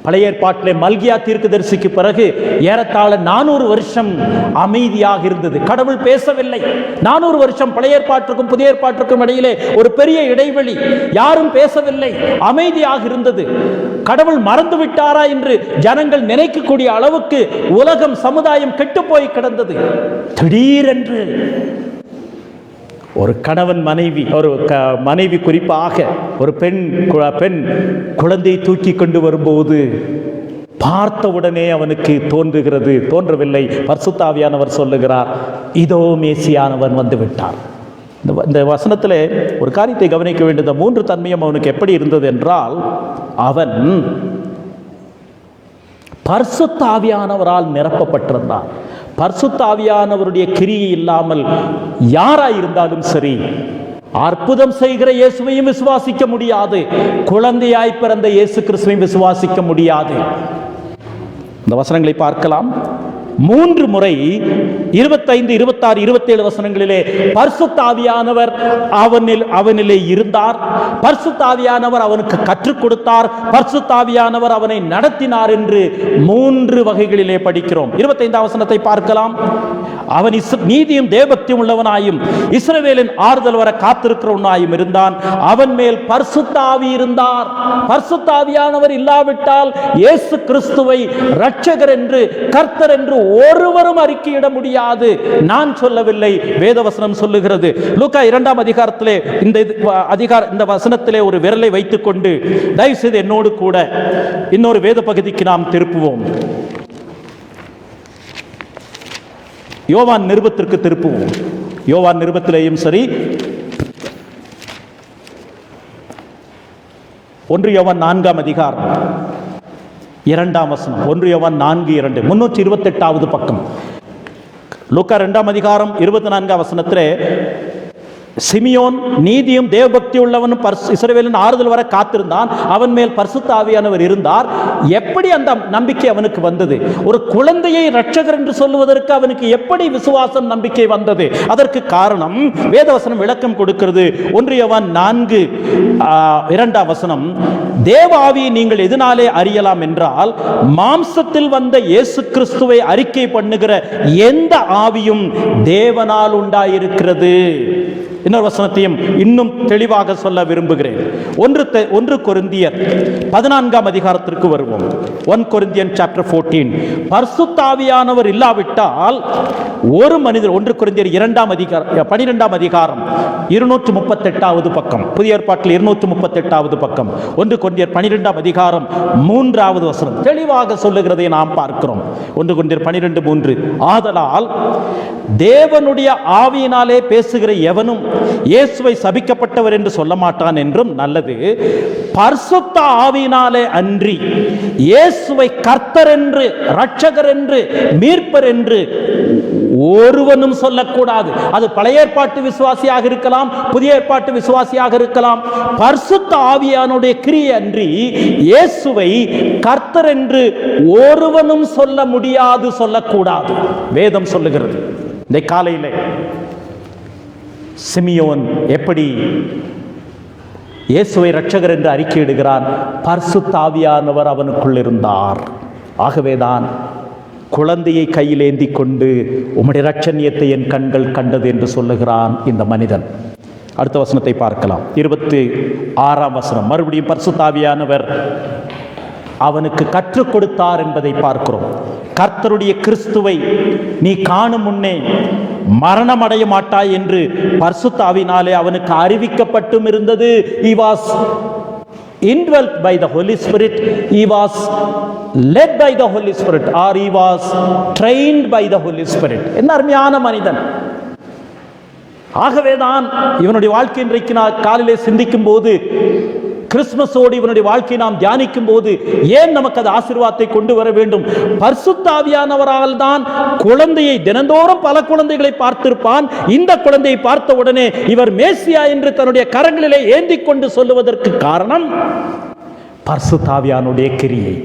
பழைய ஏற்பாட்டிலே மல்கியா தீர்க்கதரிசிக்கு பிறகு ஏறத்தாழ 400 வருஷம் அமைதியாக இருந்தது. கடவுள் பேசவில்லை. 400 வருஷம் பழைய ஏற்பாட்டிற்கும் புதிய ஏற்பாட்டிற்கும் இடையிலே ஒரு பெரிய இடைவெளி. யாரும் பேசவில்லை, அமைதியாக இருந்தது. கடவுள் மறந்து விட்டாரா என்று ஜனங்கள் நினைக்கக்கூடிய அளவுக்கு உலகம், சமுதாயம் கெட்டுப்போய் கிடந்தது. திடீரென்று ஒரு கணவன் மனைவி, ஒரு மனைவி குறிப்பாக ஒரு பெண் குழந்தையை தூக்கி கொண்டு வரும்போது பார்த்தவுடனே அவனுக்கு தோன்றவில்லை. பரிசுத்த ஆவியானவர் சொல்லுகிறார், இதோ மேசியானவன் வந்து விட்டார். இந்த வசனத்திலே ஒரு காரியத்தை கவனிக்க வேண்டிய 3 தன்மையும் அவனுக்கு எப்படி இருந்தது என்றால், அவன் பரிசுத்த ஆவியானவரால் நிரப்பப்பட்டிருந்தான். பரிசுத்த ஆவியானவருடைய கிரியை இல்லாமல் யாராயிருந்தாலும் சரி, அற்புதம் செய்கிற இயேசுவையும் விசுவாசிக்க முடியாது, குழந்தையாய் பிறந்த இயேசு கிறிஸ்துவையும் விசுவாசிக்க முடியாது. இந்த வசனங்களை பார்க்கலாம். 3 முறை 25, 26, 27 வசனங்களிலே பரிசுத்த ஆவியானவர் அவனிலே இருந்தார், பரிசுத்த ஆவியானவர் அவனுக்கு கற்றுக் கொடுத்தார், பரிசுத்த ஆவியானவர் அவனை நடத்தினார் என்று 3 வகைகளிலே படிக்கிறோம். 25ஆம் வசனத்தை பார்க்கலாம். அவன் நீதியும் தேவபக்தியும் உள்ளவனாயும் இஸ்ரவேலின் ஆறுதல் வர காத்திருக்கிறவனாயும் இருந்தான். அவன் மேல் பரிசுத்த ஆவி இருந்தார். பரிசுத்த ஆவியானவர் இல்லாவிட்டால் இயேசு கிறிஸ்துவை இரட்சகர் என்று, கர்த்தர் என்று ஒருவரும் அறிக்கையிட முடியாது. நான் சொல்லவில்லை, வேதவசனம் சொல்லுகிறது. லூக்கா 2ஆம் அதிகாரத்திலே இந்த வசனத்திலே ஒரு விரலை வைத்துக் கொண்டு தயவு செய்து என்னோடு கூட இன்னொரு வேத பகுதிக்கு நாம் திருப்புவோம். யோவான் நிருபத்திற்கு திருப்புவோம். யோவான் நிருபத்திலேயும் சரி, 1 யோவான் 4ஆம் அதிகாரம் 2ஆம் வசனம், 1 யோவான் 4:2, 328வது பக்கம். லூக்கா 2ஆம் அதிகாரம் 24ஆம் வசனத்திலே சிமியோன் நீதியும் தேவபக்தி உள்ளவனும் இஸ்ரவேலின் ஆறுதல் வர காத்திருந்தான். அவன் மேல் பரிசுத்த ஆவியானவர் இருந்தார். எப்படி அந்த நம்பிக்கை அவனுக்கு வந்தது? ஒரு குழந்தையை இரட்சகர் என்று சொல்லுவதற்கு அவனுக்கு எப்படி விசுவாசம், நம்பிக்கை வந்தது? அதற்கு காரணம் வேதவசனம் விளக்கம் கொடுக்கிறது. 1 யோவான் 4:2 தேவ ஆவியை நீங்கள் எதனாலே அறியலாம் என்றால், மாம்சத்தில் வந்த இயேசு கிறிஸ்துவை அறிக்கை பண்ணுகிற எந்த ஆவியும் தேவனால் உண்டாயிருக்கிறது. இன்னொரு வசனத்தையும் இன்னும் தெளிவாக சொல்ல விரும்புகிறேன். 1 கொரிந்தியர் 14 வருவோம். 1 Corinthians chapter 14. பரிசுத்த ஆவியானவர் இல்லாவிட்டால் ஒரு மனிதர், 1 கொரிந்தியர் 12 238 பக்கம், புதிய ஏற்பாட்டில் 238 பக்கம், 1 கொரிந்தியர் 12 3 தெளிவாக சொல்லுகிறதை நாம் பார்க்கிறோம். 1 கொரிந்தியர் 12:3 ஆதலால் தேவனுடைய ஆவியினாலே பேசுகிற எவனும் இயேசுவை சபிக்கப்பட்டவர் என்று சொல்ல மாட்டான் என்றும் நல்லது. பரிசுத்த ஆவியினாலே அன்றி இயேசுவை கர்த்தர் என்று, இரட்சகர் என்று, மீட்பர் என்று ஒருவனும் சொல்லக்கூடாது. அது பழைய ஏற்பாட்டு விசுவாசியாக இருக்கலாம், புதிய ஏற்பாட்டு விசுவாசியாக இருக்கலாம். பரிசுத்த ஆவியானுடைய கிரியை அன்றி இயேசுவை கர்த்தர் என்று ஒருவனும் சொல்ல முடியாது, சொல்லக்கூடாது. வேதம் சொல்லுகிறது. இந்த காலையிலே சிமியோன் எப்படி இயேசுவை இரட்சகர் என்று அறிக்கையிடுகிறான்? பரிசுத்த ஆவியானவர் அவனுக்குள் இருந்தார். ஆகவேதான் குழந்தையை கையில் ஏந்தி கொண்டு உம்முடைய இரட்சணியத்தை என் கண்கள் கண்டது என்று சொல்லுகிறான் இந்த மனிதன். அடுத்த வசனத்தை பார்க்கலாம். 26 மறுபடியும் பரிசுத்த ஆவியானவர் அவனுக்கு கற்றுக் கொடுத்தார் என்பதை பார்க்கிறோம். கர்த்தருடைய கிறிஸ்துவை நீ காணும் முன்னே மரணம் அடைய மாட்டாய் என்று பரிசுத்த ஆவியினாலே அவனுக்கு அறிவிக்கப்பட்டும் இருந்தது. He was indwelt by the Holy Spirit, he was led by the Holy Spirit, or he was trained by the Holy Spirit. என்ன அருமையான மனிதன்! ஆகவேதான் இவனுடைய வாழ்க்கை இன்றைக்கு நான் காலையிலே சிந்திக்கும் போது, கிறிஸ்துமஸோடு இவனுடைய வாழ்க்கையை நாம் தியானிக்கும் போது, ஏன் நமக்கு அது ஆசீர்வாதத்தை கொண்டு வர வேண்டும்? பரிசுத்த ஆவியானவரால் தான் குழந்தையை, தினந்தோறும் பல குழந்தைகளை பார்த்திருப்பான். இந்த குழந்தையை பார்த்த உடனே இவர் மேசியா என்று தன்னுடைய கரங்களிலே ஏந்தி கொண்டு சொல்லுவதற்கு காரணம் பரிசுத்த ஆவியானுடைய கிரியை.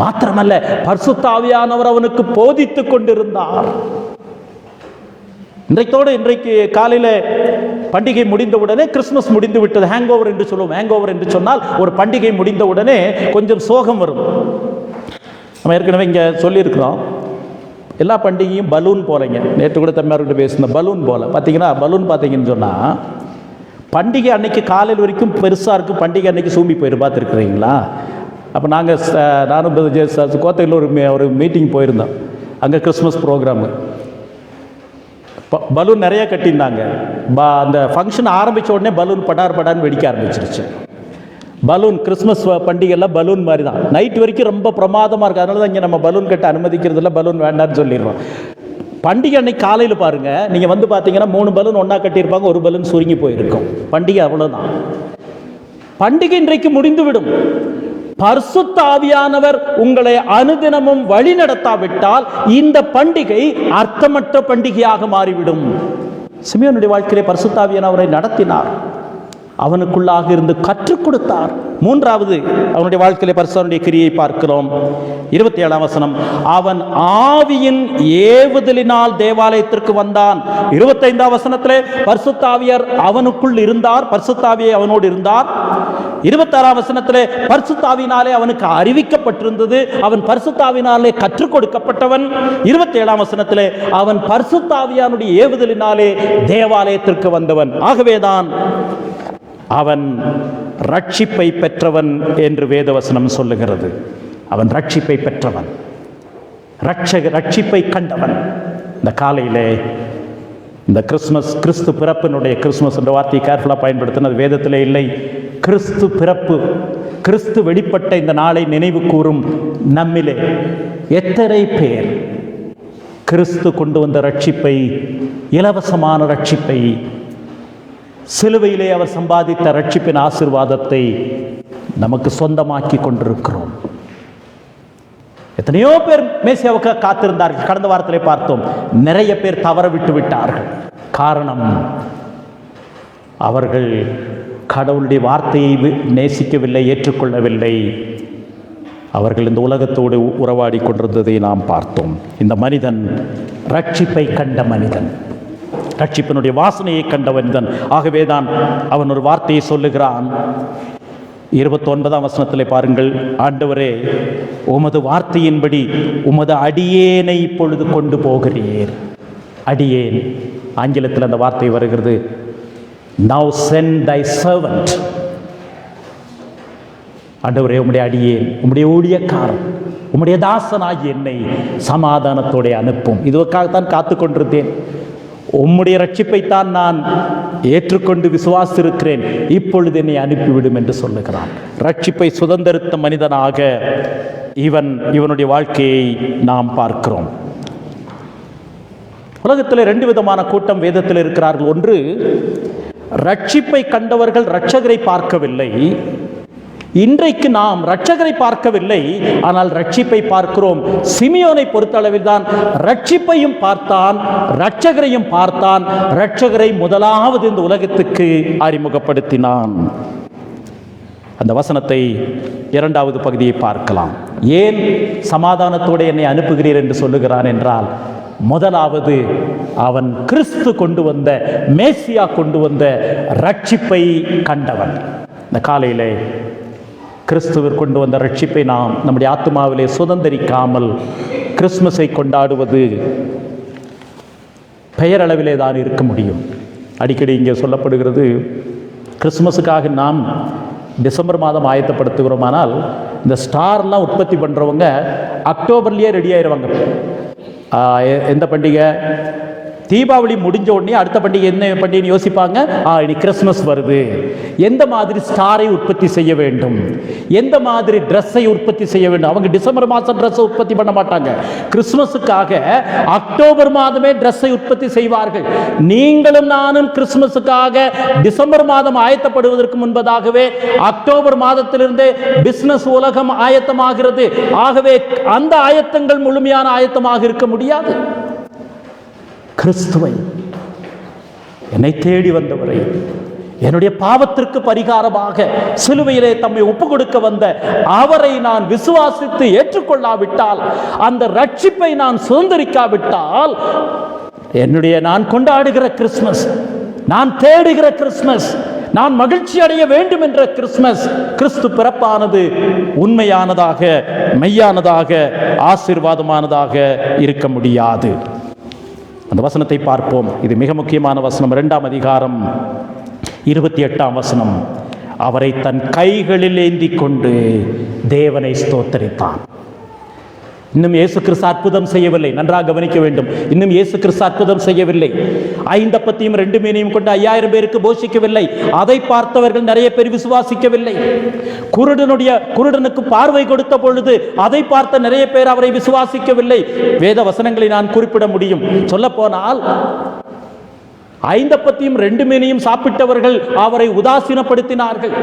மாத்திரமல்ல, பரிசுத்த ஆவியானவர் அவனுக்கு போதித்துக் கொண்டிருந்தார். இன்றைக்கு காலையில் பண்டிகை முடிந்தவுடனே, கிறிஸ்துமஸ் முடிந்து விட்டது, ஹேங் ஓவர் என்று சொல்லுவோம். ஹேங் ஓவர் என்று சொன்னால் ஒரு பண்டிகை முடிந்தவுடனே கொஞ்சம் சோகம் வரும். நம்ம ஏற்கனவே இங்கே சொல்லியிருக்கிறோம், எல்லா பண்டிகையும் பலூன் போலங்க. நேற்று கூட தமிழ்நாடு பேசின பலூன் போல பார்த்தீங்கன்னா, பலூன் பார்த்தீங்கன்னு சொன்னால் பண்டிகை அன்னைக்கு காலையில் வரைக்கும் பெருசாக இருக்கும், பண்டிகை அன்னைக்கு சூம்பி போயிடும். பார்த்துருக்குறீங்களா? அப்போ நானும் கோத்தையில் ஒரு மீட்டிங் போயிருந்தோம். அங்கே கிறிஸ்துமஸ் ப்ரோக்ராமு, பலூன் நிறைய கட்டியிருந்தாங்க. அந்த ஃபங்க்ஷன் ஆரம்பித்த உடனே பலூன் படார்னு வெடிக்க ஆரம்பிச்சிருச்சு. பலூன் கிறிஸ்துமஸ் பண்டிகைலாம் பலூன் மாதிரி தான், நைட் வரைக்கும் ரொம்ப பிரமாதமாக இருக்குது. அதனால தான் இங்கே நம்ம பலூன் கட்ட அனுமதிக்கிறதுல, பலூன் வேண்டான்னு சொல்லிடுறோம். பண்டிகை அன்னைக்கு காலையில் பாருங்கள், நீங்கள் வந்து பார்த்தீங்கன்னா 3 பலூன் ஒன்றா கட்டியிருப்பாங்க, ஒரு பலூன் சுருங்கி போயிருக்கும். பண்டிகை அவ்வளோதான். பண்டிகை இன்றைக்கு முடிந்துவிடும். பரிசுத்த ஆவியானவர் உங்களை அனுதினமும் வழி நடத்தாவிட்டால் இந்த பண்டிகை அர்த்தமற்ற பண்டிகையாக மாறிவிடும். சிமியோனுடைய வாழ்க்கையிலே பரிசுத்த ஆவியானவரை நடத்தினார், அவனுக்குள்ளாக இருந்து கற்றுக் கொடுத்தார். 3வது அவனுடைய வாழ்க்கையிலே பரிசுத்தனுடைய கிரியை பார்க்கிறோம். 27 அவன் ஆவியின் ஏவுதலினால் தேவாலயத்திற்கு வந்தான். 25 பரிசுத்த ஆவியர் அவனுக்குள் இருந்தார், பரிசுத்த ஆவியை அவனோடு இருந்தார். 26 பரிசுத்த ஆவியினாலே அவனுக்கு அறிவிக்கப்பட்டிருந்தது, அவன் பரிசுத்த ஆவியினாலே கற்றுக் கொடுக்கப்பட்டவன். 27 அவன் பரிசுத்த ஆவியானுடைய ஏவுதலினாலே தேவாலயத்திற்கு வந்தவன். ஆகவேதான் அவன் ரட்சிப்பை பெற்றவன் என்று வேதவசனம் சொல்லுகிறது. அவன் ரட்சிப்பை பெற்றவன், ரட்சிப்பை கண்டவன். இந்த காலையிலே இந்த கிறிஸ்து பிறப்பினுடைய, கிறிஸ்துமஸ் என்ற வார்த்தையை கேர்ஃபுல்லாக பயன்படுத்தினது வேதத்திலே இல்லை. கிறிஸ்து பிறப்பு, கிறிஸ்து வெளிப்பட்ட இந்த நாளை நினைவு கூறும் நம்மிலே எத்தனை பேர் கிறிஸ்து கொண்டு வந்த ரட்சிப்பை, இலவசமான ரட்சிப்பை, சிலுவையிலே அவர் சம்பாதித்த ரட்சிப்பின் ஆசீர்வாதத்தை நமக்கு சொந்தமாக்கி கொண்டிருக்கிறோம். எத்தனையோ பேர் மேசியாவுக்கு காத்திருந்தார்கள். கடந்த வாரத்திலே பார்த்தோம், நிறைய பேர் தவற விட்டு விட்டார்கள். காரணம் அவர்கள் கடவுளுடைய வார்த்தையை நேசிக்கவில்லை, ஏற்றுக்கொள்ளவில்லை. அவர்கள் இந்த உலகத்தோடு உறவாடி கொண்டிருந்ததை நாம் பார்த்தோம். இந்த மனிதன் ரட்சிப்பை கண்ட மனிதன், ரட்சிப்பினுடைய வாசனையை கண்ட மனிதன். ஆகவே தான் அவன் ஒரு வார்த்தையை சொல்லுகிறான். 29ஆம் வசனத்திலே பாருங்கள், ஆண்டவரே, உமது வார்த்தையின்படி உமது அடியேனை இப்பொழுது கொண்டு போகிறீர். அடியேன், ஆங்கிலத்தில் அந்த வார்த்தை வருகிறது, now send thy servant. ஆண்டவரே, உம்முடைய அடியேன், உம்முடைய ஊழியக்காரன், உம்முடைய தாசனாகி என்னை சமாதானத்தோടെ அனுப்பும். இதுக்காகத்தான் காத்து கொண்டிருந்தேன். உம்முடைய ரட்சிப்பைத்தான் நான் ஏற்றுக்கொண்டு விசுவாசித்திருக்கிறேன். இப்பொழுது என்னை அனுப்பிவிடும் என்று சொல்லுகிறான். ரட்சிப்பை சுதந்திரித்த மனிதனாக இவனுடைய வாழ்க்கையை நாம் பார்க்கிறோம். உலகத்தில் 2 விதமான கூட்டம் வேதத்தில் இருக்கிறார்கள். ஒன்று, ரட்சிப்பை கண்டவர்கள் ரட்சகரை பார்க்கவில்லை. இன்றைக்கு நாம் ரட்சகரை பார்க்கவில்லை, ஆனால் ரட்சிப்பை பார்க்கிறோம். சிமியோனை பொறுத்தளவில் தான் ரட்சிப்பையும் பார்த்தான், ரட்சகரையும் பார்த்தான். ரட்சகரை முதலாவது இந்த உலகத்துக்கு அறிமுகப்படுத்தினான். அந்த வசனத்தை 2வது பகுதியை பார்க்கலாம். ஏன் சமாதானத்தோடு என்னை அனுப்புகிறீர் என்று சொல்லுகிறான் என்றால், முதலாவது அவன் கிறிஸ்து கொண்டு வந்த, மேசியா கொண்டு வந்த ரட்சிப்பை கண்டவன். இந்த காலையிலே கிறிஸ்துவர் கொண்டு வந்த ரட்சிப்பை நாம் நம்முடைய ஆத்மாவிலே சுதந்திரிக்காமல் கிறிஸ்துமஸை கொண்டாடுவது பெயரளவிலே தான் இருக்க முடியும். அடிக்கடி இங்கே சொல்லப்படுகிறது, கிறிஸ்துமஸுக்காக நாம் டிசம்பர் மாதம் ஆயத்தப்படுத்துகிறோமானால் இந்த ஸ்டார்லாம் உற்பத்தி பண்ணுறவங்க அக்டோபர்லேயே ரெடி ஆயிடுவாங்க. எந்த பண்டிகை? தீபாவளி முடிஞ்ச உடனே அடுத்த பண்டிகை என்ன பண்டிகைன்னு யோசிப்பாங்க. இனி கிறிஸ்மஸ் வருது, எந்த மாதிரி ஸ்டாரை உற்பத்தி செய்ய வேண்டும், எந்த மாதிரி ட்ரெஸ்ஸை உற்பத்தி செய்ய வேண்டும். அவங்க டிசம்பர் மாதம் ட்ரெஸ்ஸை உற்பத்தி பண்ண மாட்டாங்க. கிறிஸ்மஸுக்காக அக்டோபர் மாதமே ட்ரெஸ்ஸை உற்பத்தி செய்வார்கள். நீங்களும் நானும் கிறிஸ்மஸுக்காக டிசம்பர் மாதம் ஆயத்தப்படுவதற்கு முன்பதாகவே அக்டோபர் மாதத்திலிருந்தே பிசினஸ் உலகம் ஆயத்தமாகிறது. ஆகவே அந்த ஆயத்தங்கள் முழுமையான ஆயத்தமாக இருக்க முடியாது. கிறிஸ்துவை, என்னை தேடி வந்தவரை, என்னுடைய பாவத்திற்கு பரிகாரமாக சிலுவையிலே தம்மை ஒப்பு கொடுக்க வந்த அவரை நான் விசுவாசித்து ஏற்றுக்கொள்ளாவிட்டால், அந்த ரட்சிப்பை நான் சுதந்திரிக்காவிட்டால், நான் கொண்டாடுகிற கிறிஸ்துமஸ், நான் தேடுகிற கிறிஸ்துமஸ், நான் மகிழ்ச்சி அடைய வேண்டும் என்ற கிறிஸ்துமஸ், கிறிஸ்து பிறப்பானது உண்மையானதாக, மெய்யானதாக, ஆசீர்வாதமானதாக இருக்க முடியாது. அந்த வசனத்தை பார்ப்போம். இது மிக முக்கியமான வசனம். 2ஆம் அதிகாரம் 28ஆம் வசனம். அவரை தன் கைகளில் ஏந்தி கொண்டு தேவனை ஸ்தோத்தரித்தான். இன்னும் இயேசு கிறிஸ்து அற்புதம் செய்யவில்லை. நன்றாக கவனிக்க வேண்டும். இன்னும் இயேசு கிறிஸ்து அற்புதம் செய்யவில்லை. 5 அப்பத்தையும் 2 மீனையும் கொண்டு 5000 பேருக்கு போஷிக்கவில்லை. அதை பார்த்தவர்கள் நிறைய பேர் விசுவாசிக்கவில்லை. குருடனுக்கு பார்வை கொடுத்த பொழுது அதை பார்த்த நிறைய பேர் அவரை விசுவாசிக்கவில்லை. வேத வசனங்களை நான் குறிப்பிட முடியும். சொல்ல போனால் 5 அப்பத்தையும் 2 மீனையும் சாப்பிட்டவர்கள் அவரை உதாசீனப்படுத்தினார்கள்.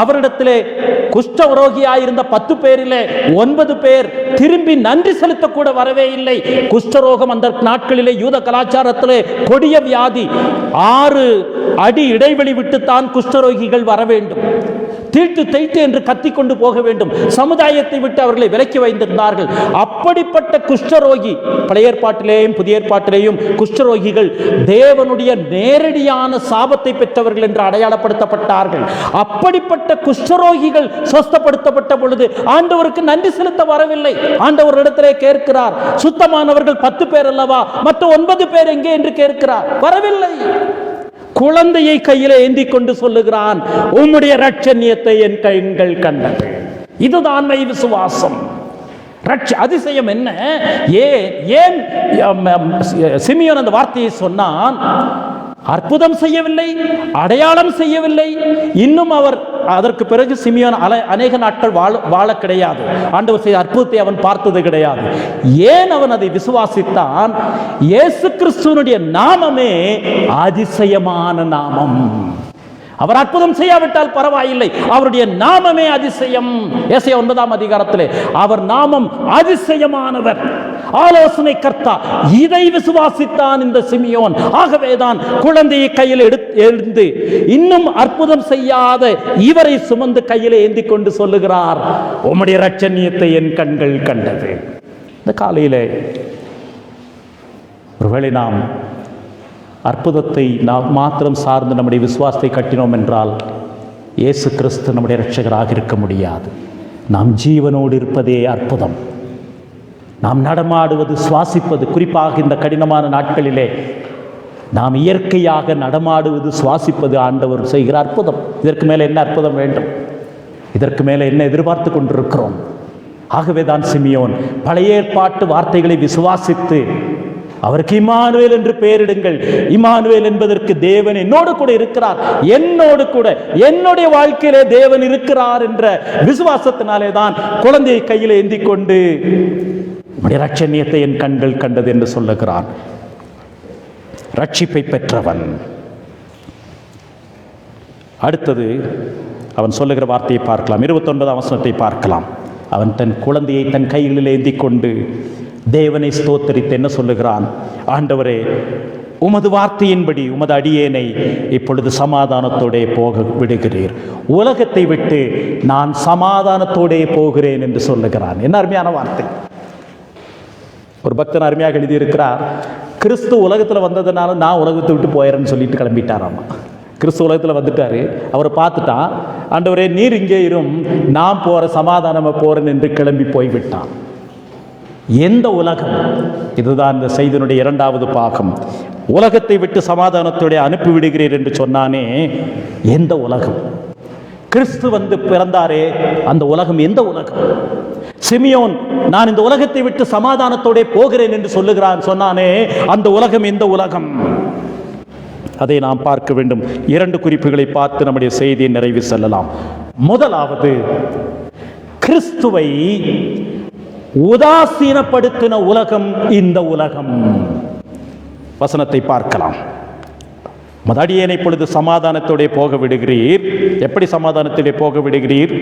அவரிடத்திலே குஷ்டரோகியாயிருந்த 10 பேரிலே 9 பேர் திரும்பி நன்றி செலுத்தக்கூட வரவே இல்லை. குஷ்டரோகம் அந்த நாட்களிலே யூத கலாச்சாரத்திலே கொடிய வியாதி. 6 அடி இடைவெளி விட்டுத்தான் குஷ்டரோகிகள் வர வேண்டும். தீட்டு தைட்டு என்று கத்திக்கொண்டு போக வேண்டும். சமுதாயத்தை விட்டு அவர்களை விலக்கி வைத்திருந்தார்கள். அப்படிப்பட்ட குஷ்டரோகி, பழைய ஏற்பாட்டிலேயும் புதிய ஏற்பாட்டிலேயும் குஷ்டரோகிகள் தேவனுடைய நேரடியான சாபத்தை பெற்றவர்கள் என்று அடையாளப்படுத்தப்பட்டார்கள். அப்படிப்பட்ட குஷ்டரோகிகள் சொஸ்தப்படுத்தப்பட்ட பொழுது ஆண்டவருக்கு நன்றி செலுத்த வரவில்லை. ஆண்டவரிடத்திலே கேட்கிறார், சுத்தமானவர்கள் 10 பேர் அல்லவா, மற்ற 9 பேர் எங்கே என்று கேட்கிறார். வரவில்லை. குழந்தையை கையிலே ஏந்தி கொண்டு சொல்லுகிறான், உம்முடைய ரட்சணியத்தை என் கண்கள் கண்டது. இதுதான் மெய் விசுவாசம். அதிசயம் என்ன? ஏன் சிமியோன் அந்த வார்த்தையை சொன்னான்? அற்புதம் செய்யவில்லை, அடையாளம் செய்யவில்லை. இன்னும் அவர் அதற்கு பிறகு சிமியோன் அநேக நாட்கள் வாழ கிடையாது. ஆண்டவர் செய்த அற்புதத்தை அவன் பார்த்தது கிடையாது. ஏன் அவன் அதை விசுவாசித்தான்? இயேசு கிறிஸ்துவினுடைய நாமமே அதிசயமான நாமம். அவர் அற்புதம் செய்யாவிட்டால் பரவாயில்லை, அவருடைய நாமமே அதிசயம். ஏசாயா 9ஆம் அதிகாரத்திலே அவர் நாமம் அதிசயமானவர், ஆலோசனை கர்த்தா. இதை விசுவாசித்தான் இந்த சிமியோன். ஆகவேதான் குழந்தையை கையில் எழுந்து இன்னும் அற்புதம் செய்யாத இவரை சுமந்து கையிலே ஏந்தி கொண்டு சொல்லுகிறார், உம்முடைய இரட்சணியத்தை என் கண்கள் கண்டது. இந்த காலையிலே ஒருவேளை நாம் அற்புதத்தை நாம் மாத்திரம் சார்ந்து நம்முடைய விசுவாசத்தை கட்டினோம் என்றால் இயேசு கிறிஸ்து நம்முடைய இரட்சகராக இருக்க முடியாது. நாம் ஜீவனோடு இருப்பதே அற்புதம். நாம் நடமாடுவது, சுவாசிப்பது, குறிப்பாக இந்த கடினமான நாட்களிலே நாம் இயற்கையாக நடமாடுவது, சுவாசிப்பது ஆண்டவர் செய்கிற அற்புதம். இதற்கு மேலே என்ன அற்புதம் வேண்டும்? இதற்கு மேலே என்ன எதிர்பார்த்து கொண்டிருக்கிறோம்? ஆகவே தான் சிமியோன் பழைய ஏற்பாட்டு வார்த்தைகளை விசுவாசித்து அவருக்கு இம்மானுவேல் என்று பெயரிடுங்கள். இம்மானுவேல் என்பதற்கு தேவன் என்னோடு கூட இருக்கிறார், என்னோடு கூட என்னுடைய வாழ்க்கையிலே தேவன் இருக்கிறார் என்ற விசுவாசத்தினாலே தான் குழந்தையை கையில் ஏந்தி கொண்டு உம்முடைய இரட்சணியத்தை என் கண்கள் கண்டது என்று சொல்லுகிறான். ரட்சிப்பை பெற்றவன். அடுத்தது அவன் சொல்லுகிற வார்த்தையை பார்க்கலாம். 29ஆம் வசனத்தை பார்க்கலாம். அவன் தன் குழந்தையை தன் கைகளில் ஏந்தி கொண்டு தேவனை ஸ்தோத்தரித்து என்ன சொல்லுகிறான்? ஆண்டவரே, உமது வார்த்தையின்படி உமது அடியேனை இப்பொழுது சமாதானத்தோடே போக விடுகிறீர். உலகத்தை விட்டு நான் சமாதானத்தோடே போகிறேன் என்று சொல்லுகிறான். என்ன அருமையான வார்த்தை! ஒரு பக்தன் அருமையாக எழுதியிருக்கிறார், கிறிஸ்து உலகத்தில் வந்ததுனால நான் உலகத்தை விட்டு போயிறேன்னு சொல்லிட்டு கிளம்பிட்டாராமா. கிறிஸ்து உலகத்தில் வந்துட்டாரு, அவரை பார்த்துட்டான். ஆண்டவரே, நீர் இங்கே இரும், நான் போகிற சமாதானமாக போகிறேன் என்று கிளம்பி போய்விட்டான். எந்த உலகம்? இதுதான் இந்த செய்தியினுடைய 2வது பாகம். உலகத்தை விட்டு சமாதானத்தோட அனுப்பிவிடுகிறீர் என்று சொன்னானே, எந்த உலகம்? கிறிஸ்து வந்து பிறந்தாரே, அந்த உலகம் எந்த உலகம்? சிமியோன் நான் இந்த உலகத்தை விட்டு சமாதானத்தோட போகிறேன் என்று சொல்லுகிறான் சொன்னானே, அந்த உலகம் எந்த உலகம்? அதை நாம் பார்க்க வேண்டும். 2 குறிப்புகளை பார்த்து நம்முடைய செய்தியை நிறைவு செல்லலாம். முதலாவது, கிறிஸ்துவை உதாசீனப்படுத்தின உலகம் இந்த உலகம். வசனத்தை பார்க்கலாம். மதடியேனை பொழுது சமாதானத்தோட போக விடுகிறீர். எப்படி சமாதானத்தோட போக விடுகிறீர்?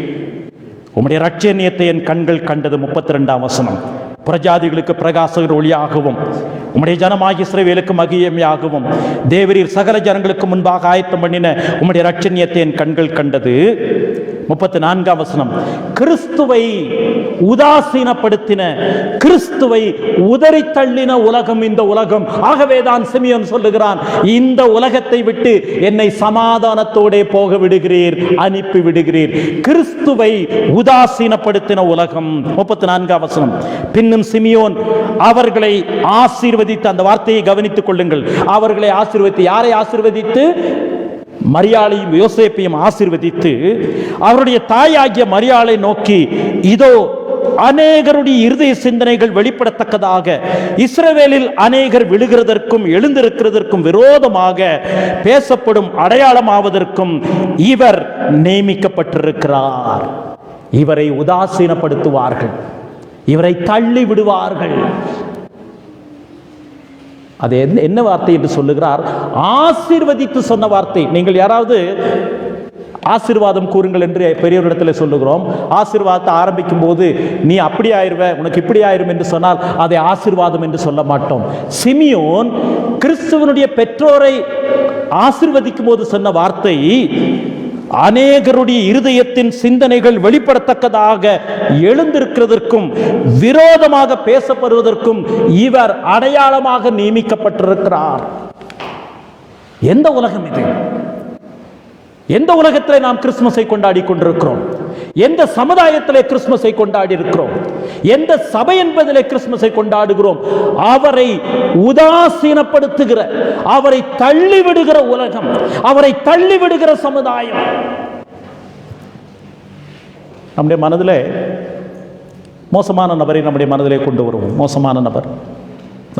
உம்முடைய இரட்சணியத்தை என் கண்கள் கண்டது. 32ஆம் வசனம். புறஜாதிகளுக்கு பிரகாசகர் ஒளியாகவும் உம்முடைய ஜனமாகிய இஸ்ரவேலுக்கு மகிமையாகவும் தேவரீர் சகல ஜனங்களுக்கு முன்பாக ஆயத்தம் பண்ணின உம்முடைய இரட்சணியத்தை என் கண்கள் கண்டது. 34ஆம் வசனம். கிறிஸ்துவை உதாசீனப்படுத்தின, கிறிஸ்துவை உதறி தள்ளின உலகம் இந்த உலகம். ஆகவேதான் சிமியோன் சொல்லுகிறான், இந்த உலகத்தை விட்டு என்னை சமாதானத்தோட போக விடுகிறீர், அனுப்பி விடுகிறீர். கிறிஸ்துவை உதாசீனப்படுத்தின உலகம். 34ஆம் வசனம். பின்னும் சிமியோன் அவர்களை ஆசீர்வதித்து, அந்த வார்த்தையை கவனித்துக் கொள்ளுங்கள், அவர்களை ஆசீர்வதித்து, யாரை ஆசீர்வதித்து? மரியாளையும் யோசேப்பையும் ஆசீர்வதித்து அவருடைய தாயாகிய மரியாளை நோக்கி, இதோ அநேகருடைய இருதய சிந்தனைகள் வெளிப்படத்தக்கதாக இஸ்ரவேலில் அநேகர் விழுகிறதற்கும் எழுந்திருக்கிறதற்கும் விரோதமாக பேசப்படும் அடையாளமாவதற்கும் இவர் நியமிக்கப்பட்டிருக்கிறார். இவரை உதாசீனப்படுத்துவார்கள், இவரை தள்ளி விடுவார்கள். அது என்ன வார்த்தை என்று சொல்லுகிறார்? ஆசீர்வதித்து சொன்ன வார்த்தை. நீங்கள் யாராவது ஆசீர்வாதம் கூறுங்கள் என்று பெரியவரிடத்தில் சொல்லுகிறோம். ஆசீர்வாதத்தை ஆரம்பிக்கும் போது நீ அப்படி ஆயிருவ, உனக்கு இப்படி ஆயிரும் என்று சொன்னால் அதை ஆசீர்வாதம் என்று சொல்ல மாட்டோம். சிமியோன் கிறிஸ்துவனுடைய பெற்றோரை ஆசீர்வதிக்கும் போது சொன்ன வார்த்தை, அநேகருடைய இருதயத்தின் சிந்தனைகள் வெளிப்படத்தக்கதாக எழுந்திருக்கிறதற்கும் விரோதமாக பேசப்படுவதற்கும் இவர் அடையாளமாக நியமிக்கப்பட்டிருக்கிறார். எந்த உலகம் இது? எந்த உலகத்தில் நாம் கிறிஸ்துமஸை கொண்டாடி கொண்டிருக்கிறோம்? எந்த சமுதாயத்திலே கிறிஸ்துமஸை கொண்டாடி இருக்கிறோம்? எந்த சபை என்பதிலே கிறிஸ்துமஸை கொண்டாடுகிறோம்? அவரை உதாசீனப்படுத்துகிற, அவரை தள்ளிவிடுகிற உலகம், அவரை தள்ளிவிடுகிற சமுதாயம். நம்முடைய மனதிலே மோசமான நபரை நம்முடைய மனதிலே கொண்டு வருவோம். மோசமான நபர்,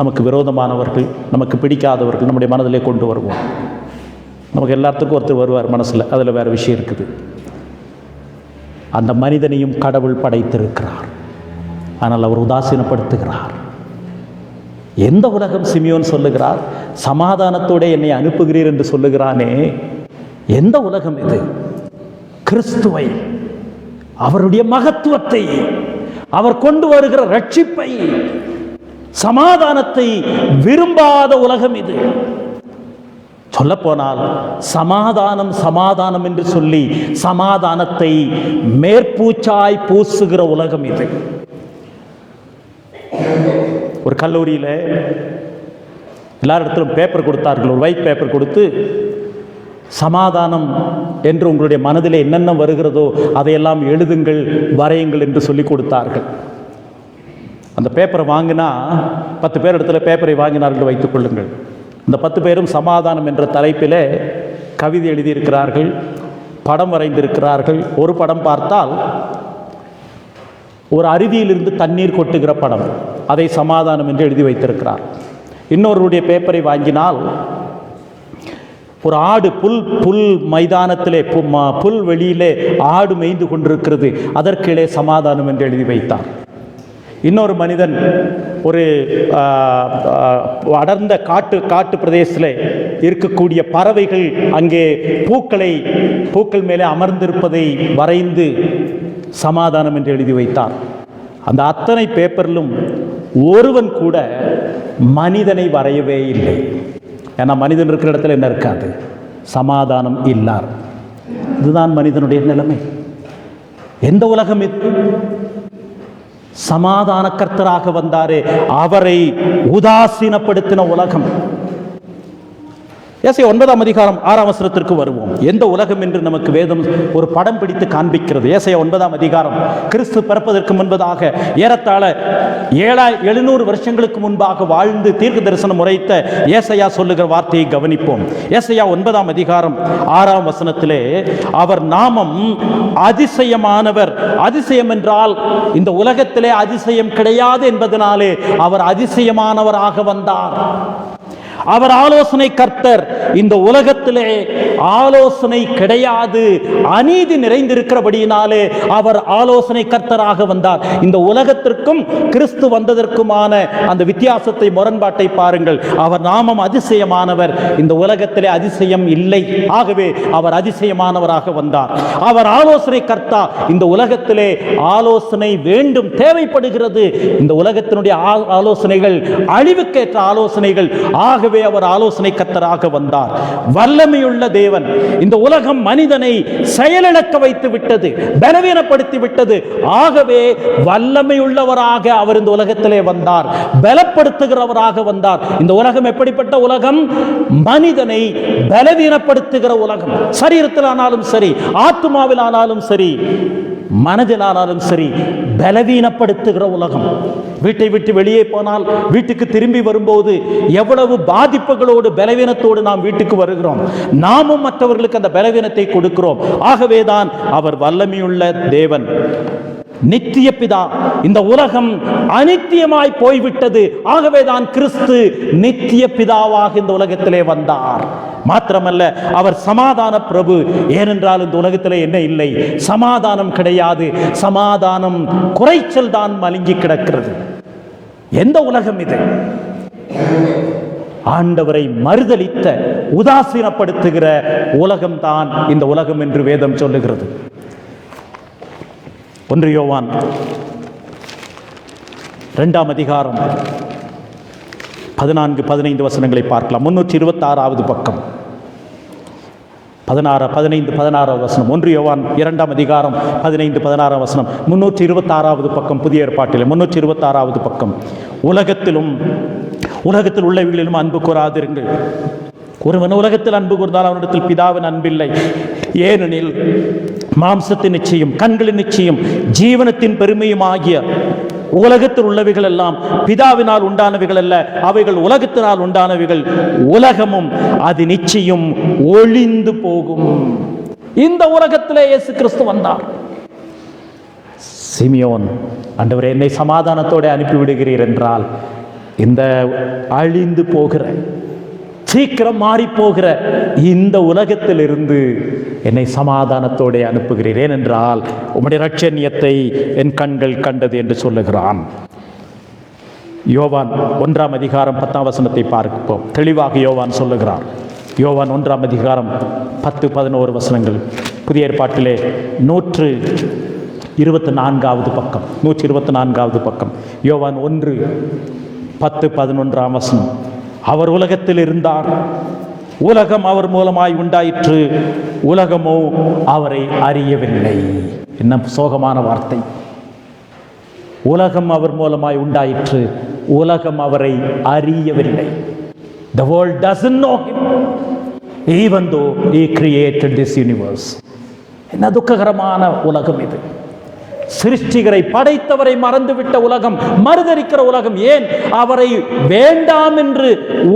நமக்கு விரோதமானவர்கள், நமக்கு பிடிக்காதவர்கள் நம்முடைய மனதிலே கொண்டு வருவோம். நமக்கு எல்லாத்துக்கும் ஒருத்தர் வருவார் மனசில், அதில் வேறு விஷயம் இருக்குது. அந்த மனிதனையும் கடவுள் படைத்திருக்கிறார், ஆனால் அவர் உதாசீனப்படுத்துகிறார். எந்த உலகம்? சிமியோன் சொல்லுகிறார், சமாதானத்தோடு என்னை அனுப்புகிறீர் என்று சொல்லுகிறானே, எந்த உலகம் இது? கிறிஸ்துவை, அவருடைய மகத்துவத்தை, அவர் கொண்டு வருகிற ரட்சிப்பை, சமாதானத்தை விரும்பாத உலகம் இது. சொல்லப்போனால் சமாதானம் சமாதானம் என்று சொல்லி சமாதானத்தை மேற்பூச்சாய் பூசுகிற உலகம் இது. ஒரு கல்லூரியில் எல்லாரிடத்திலும் பேப்பர் கொடுத்தார்கள். ஒரு ஒயிட் பேப்பர் கொடுத்து சமாதானம் என்று உங்களுடைய மனதில் என்னென்ன வருகிறதோ அதையெல்லாம் எழுதுங்கள், வரையுங்கள் என்று சொல்லி கொடுத்தார்கள். அந்த பேப்பரை வாங்கினா 10 பேர் இடத்துல பேப்பரை வாங்கினார்கள் வைத்துக் கொள்ளுங்கள். இந்த 10 பேரும் சமாதானம் என்ற தலைப்பில் கவிதை எழுதியிருக்கிறார்கள், படம் வரைந்திருக்கிறார்கள். ஒரு படம் பார்த்தால் ஒரு அருவியிலிருந்து தண்ணீர் கொட்டுகிற படம், அதை சமாதானம் என்று எழுதி வைத்திருக்கிறார். இன்னொருடைய பேப்பரை வாங்கினால் ஒரு ஆடு புல் மைதானத்திலே புல் வெளியிலே ஆடு மேய்ந்து கொண்டிருக்கிறது, அதற்கிலே சமாதானம் என்று எழுதி வைத்தார். இன்னொரு மனிதன் ஒரு அடர்ந்த காட்டு பிரதேசத்தில் இருக்கக்கூடிய பறவைகள் அங்கே பூக்கள் மேலே அமர்ந்திருப்பதை வரைந்து சமாதானம் என்று எழுதி வைத்தார். அந்த அத்தனை பேப்பரிலும் ஒருவன் கூட மனிதனை வரையவே இல்லை. ஏன்னா மனிதன் இருக்கிற இடத்துல என்ன இருக்காது? சமாதானம் இல்லார். இதுதான் மனிதனுடைய நிலைமை. எந்த உலகம் இது? சமாதான கர்த்தராக வந்தாரே, அவரை உதாசீனப்படுத்தின உலகம். ஏசாயா 9ஆம் அதிகாரம் 6ஆம் வசனத்திற்கு வருவோம். எந்த உலகம் என்று நமக்கு வேதம் ஒரு படம் பிடித்து காண்பிக்கிறது. ஏசாயா 9ஆம் அதிகாரம் கிறிஸ்து பிறப்பதற்கு முன்பதாக ஏறத்தாழ 700 வருஷங்களுக்கு முன்பாக வாழ்ந்து தீர்க்க தரிசனம் உரைத்த ஏசாயா சொல்லுகிற வார்த்தையை கவனிப்போம். ஏசாயா 9ஆம் அதிகாரம் 6ஆம் வசனத்திலே அவர் நாமம் அதிசயமானவர். அதிசயம் என்றால் இந்த உலகத்திலே அதிசயம் கிடையாது என்பதனாலே அவர் அதிசயமானவராக வந்தார். அவர் ஆலோசனை கர்த்தர். இந்த உலகத்திலே ஆலோசனை கிடையாது, அநீதி நிறைந்திருக்கிறபடியினாலே அவர் ஆலோசனை கர்த்தராக வந்தார். இந்த உலகத்திற்கும் கிறிஸ்து வந்ததற்குமான அந்த வித்தியாசத்தை, முரண்பாட்டை பாருங்கள். அவர் நாமம் அதிசயமானவர். இந்த உலகத்திலே அதிசயம் இல்லை, ஆகவே அவர் அதிசயமானவராக வந்தார். அவர் ஆலோசனை கர்த்தா. இந்த உலகத்திலே ஆலோசனை வேண்டும், தேவைப்படுகிறது. இந்த உலகத்தினுடைய ஆலோசனைகள் அழிவுக்கேற்ற ஆலோசனைகள். ஆகவே அவர் ஆலோசனை கர்த்தராக வந்தார். வல்லமையுள்ள தேவன். இந்த உலகம் மனிதனை செயலிழக்க வைத்து விட்டது, பலவீனப்படுத்தி விட்டது. ஆகவே வல்லமையுள்ளவராக அவர் இந்த உலகத்திலே வந்தார், பலப்படுத்துகிறவராக வந்தார். இந்த உலகம் எப்படிப்பட்ட உலகம்? மனிதனை பலவீனப்படுத்துகிற உலகம். சரீரத்தில் ஆனாலும் சரி, ஆத்மாவில் ஆனாலும் சரி, மனதிலானாலும் சரி, பலவீனப்படுத்துகிற உலகம். வீட்டை விட்டு வெளியே போனால், வீட்டுக்கு திரும்பி வரும்போது எவ்வளவு பாதிப்புகளோடு, பலவீனத்தோடு நாம் வீட்டுக்கு வருகிறோம். நாமும் மற்றவர்களுக்கு அந்த பலவீனத்தை கொடுக்கிறோம். ஆகவேதான் அவர் வல்லமையுள்ள தேவன், நித்திய பிதா. இந்த உலகம் அநித்தியமாய் போய்விட்டது. ஆகவேதான் கிறிஸ்து நித்திய பிதாவாக இந்த உலகத்திலே வந்தார். மாத்திரமல்ல, அவர் சமாதான பிரபு. ஏனென்றால் இந்த உலகத்திலே என்ன இல்லை? சமாதானம் கிடையாது. சமாதானம் குறைச்சல் தான் மலிங்கி கிடக்கிறது. எந்த உலகம் இது? ஆண்டவரை மறுதலித்த, உதாசீனப்படுத்துகிற உலகம்தான் இந்த உலகம் என்று வேதம் சொல்லுகிறது. 1 யோவான் 2ஆம் அதிகாரம் 14-15 வசனங்களை பார்க்கலாம். 326வது பக்கம், 15-16 வசனம். 1 யோவான் 2ஆம் அதிகாரம் 15-16 வசனம். 326வது பக்கம் புதிய ஏற்பாட்டில் 326வது பக்கம். உலகத்தில் உள்ளவைகளிலும் அன்பு கூறாதிருங்கள். ஒருவன் உலகத்தில் அன்பு கூர்ந்தால் அவனிடத்தில் பிதாவின் அன்பில்லை. ஏனெனில் மாம்சத்தின் நிச்சயம், கண்களின் நிச்சயம், ஜீவனத்தின் பெருமையும் ஆகிய உலகத்தில் உள்ளவைகள் எல்லாம் பிதாவினால் உண்டானவைகள் அல்ல, அவைகள் உலகத்தினால் உண்டானவைகள். உலகமும் அது நிச்சயம் ஒளிந்து போகும். இந்த உலகத்திலே இயேசு கிறிஸ்து வந்தார். சிமியோன், ஆண்டவரே என்னை சமாதானத்தோடு அனுப்பிவிடுகிறீர் என்றால், இந்த அழிந்து போகிற, சீக்கிரம் மாறி போகிற இந்த உலகத்திலிருந்து என்னை சமாதானத்தோடு அனுப்புகிறீர். ஏனென்றால் உம்முடைய இரட்சணியத்தை என் கண்கள் கண்டது என்று சொல்லுகிறான். யோவான் 1ஆம் அதிகாரம் 10ஆம் வசனத்தை பார்ப்போம். தெளிவாக யோவான் சொல்லுகிறார். யோவான் 1ஆம் அதிகாரம் 10-11 வசனங்கள். புதிய ஏற்பாட்டிலே 124வது பக்கம், 124வது பக்கம். யோவான் 1:10-11 வசனம். அவர் உலகத்தில் இருந்தார், உலகம் அவர் மூலமாய் உண்டாயிற்று, உலகமோ அவரை அறியவில்லை. என்ன சோகமான வார்த்தை! உலகம் அவர் மூலமாய் உண்டாயிற்று, உலகம் அவரை அறியவில்லை. The world doesn't know him even though he created this universe. என்ன துக்ககரமான உலகம் இது! சிருஷ்டிகரை, படைத்தவரை மறந்துவிட்ட உலகம், மறுதரிக்கிற உலகம், ஏன் அவரை வேண்டாம் என்று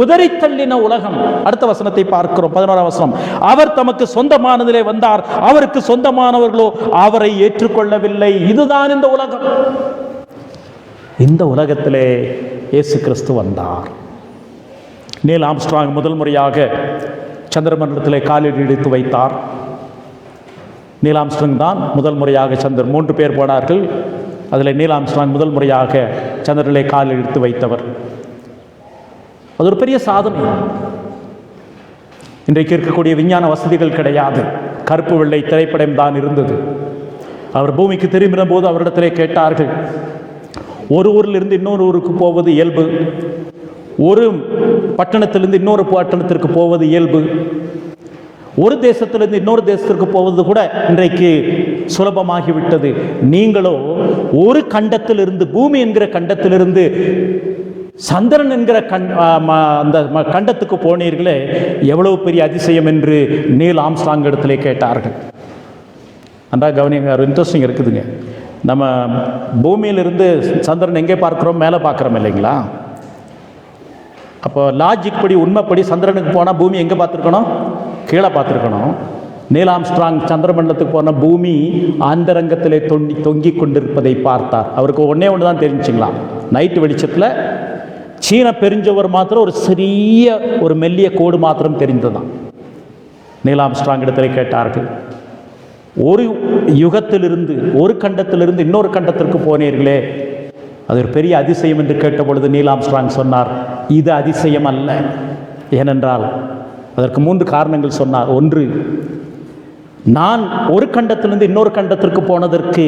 உதறி தள்ளின உலகம். அடுத்த வசனத்தை பார்க்கிறோம், 11ஆம் வசனம். அவர் தமக்கு சொந்தமானதிலே வந்தார், அவருக்கு சொந்தமானவர்களோ அவரை ஏற்றுக்கொள்ளவில்லை. இதுதான் இந்த உலகம். இந்த உலகத்திலே இயேசு கிறிஸ்து வந்தார். நீல் ஆம்ஸ்ட்ராங் முதல் முறையாக சந்திரமண்டலத்திலே காலடி எடுத்து வைத்தார். நீல் ஆம்ஸ்ட்ராங் தான் முதல் முறையாக 3 பேர் போனார்கள். அதில் நீல் ஆம்ஸ்ட்ராங் முதல் முறையாக சந்திரனிலே கால் எடுத்து வைத்தவர். அது ஒரு பெரிய சாதனை. இன்றைக்கு இருக்கக்கூடிய விஞ்ஞான வசதிகள் கிடையாது, கருப்பு வெள்ளை திரைப்படம் தான் இருந்தது. அவர் பூமிக்கு திரும்பின போது அவரிடத்திலே கேட்டார்கள், ஒரு ஊரிலிருந்து இன்னொரு ஊருக்கு போவது இயல்பு, ஒரு பட்டணத்திலிருந்து இன்னொரு பட்டணத்திற்கு போவது இயல்பு, ஒரு தேசத்திலிருந்து இன்னொரு தேசத்திற்கு போவது கூட இன்றைக்கு சுலபமாகிவிட்டது. நீங்களோ ஒரு கண்டத்திலிருந்து, பூமி என்கிற கண்டத்திலிருந்து சந்திரன் என்கிற அந்த கண்டத்துக்கு போனீர்களே, எவ்வளவு பெரிய அதிசயம் என்று நீல் ஆம்ஸ்ட்ராங் இடத்திலே கேட்டார்கள். அந்த கவனிங்க, ஒரு இன்ட்ரெஸ்டிங் இருக்குதுங்க. நம்ம பூமியிலிருந்து சந்திரன் எங்கே பார்க்குறோம்? மேலே பார்க்குறோம் இல்லைங்களா? அப்போ லாஜிக் படி, உண்மைப்படி சந்திரனுக்கு போனால் பூமி எங்கே பார்த்துருக்கணும்? கீழே பார்த்துருக்கணும். நீல் ஆம்ஸ்ட்ராங் சந்திரமண்டலத்துக்கு போன பூமி ஆந்தரங்கத்திலே தொங்கி கொண்டிருப்பதை பார்த்தார். அவருக்கு ஒன்றே ஒன்று தான் தெரிஞ்சுங்களா, நைட்டு வெளிச்சத்தில் சீன பெருஞ்சவர் மாத்திரம் ஒரு சிறிய ஒரு மெல்லிய கோடு மாத்திரம் தெரிந்ததான். நீல் ஆம்ஸ்ட்ராங் இடத்திலே கேட்டார்கள், ஒரு யுகத்திலிருந்து, ஒரு கண்டத்திலிருந்து இன்னொரு கண்டத்திற்கு போனீர்களே, அது ஒரு பெரிய அதிசயம் என்று கேட்டபொழுது நீல் ஆம்ஸ்ட்ராங் சொன்னார், இது அதிசயம் அல்ல. ஏனென்றால் அதற்கு 3 காரணங்கள் சொன்னார். ஒன்று, நான் ஒரு கண்டத்திலிருந்து இன்னொரு கண்டத்திற்கு போனதற்கு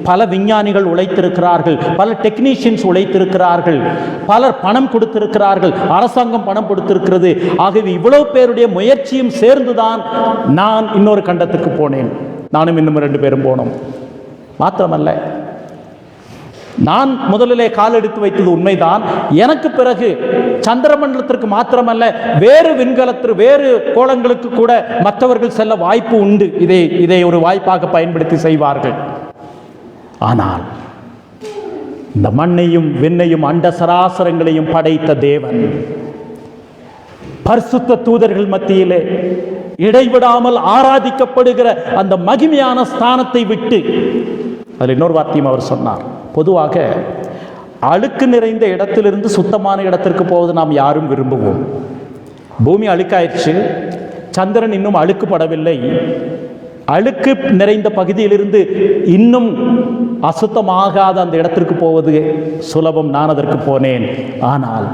பல விஞ்ஞானிகள் உழைத்திருக்கிறார்கள், பல டெக்னீஷியன்ஸ் உழைத்திருக்கிறார்கள், பலர் பணம் கொடுத்திருக்கிறார்கள், அரசாங்கம் பணம் கொடுத்திருக்கிறது. ஆகவே இவ்வளவு பேருடைய முயற்சியும் சேர்ந்துதான் நான் இன்னொரு கண்டத்துக்கு போனேன். நானும் இன்னும் 2 பேரும் போனோம். மாத்திரமல்ல, நான் முதலிலே கால் எடுத்து வைத்தது உண்மைதான். எனக்கு பிறகு சந்திரமண்டலத்திற்கு மாத்திரமல்ல, வேறு விண்கலத்திற்கு, வேறு கோளங்களுக்கு கூட மற்றவர்கள் செல்ல வாய்ப்பு உண்டு. இதை ஒரு வாய்ப்பாக பயன்படுத்தி செய்வார்கள். ஆனால் இந்த மண்ணையும் விண்ணையும் அண்ட சராசரங்களையும் படைத்த தேவன் பரிசுத்த தூதர்கள் மத்தியிலே இடைவிடாமல் ஆராதிக்கப்படுகிற அந்த மகிமையான ஸ்தானத்தை விட்டு, அதில் இன்னொரு வார்த்தையும் அவர் சொன்னார். பொதுவாக அழுக்கு நிறைந்த இடத்திலிருந்து சுத்தமான இடத்திற்கு போவது நாம் யாரும் விரும்புவோம். பூமி அழுக்காயிடுச்சு, சந்திரன் இன்னும் அழுக்குப்படவில்லை. அழுக்கு நிறைந்த பகுதியிலிருந்து இன்னும் அசுத்தமாகாத அந்த இடத்திற்கு போவது சுலபம். நான் அதற்கு போனேன். ஆனால்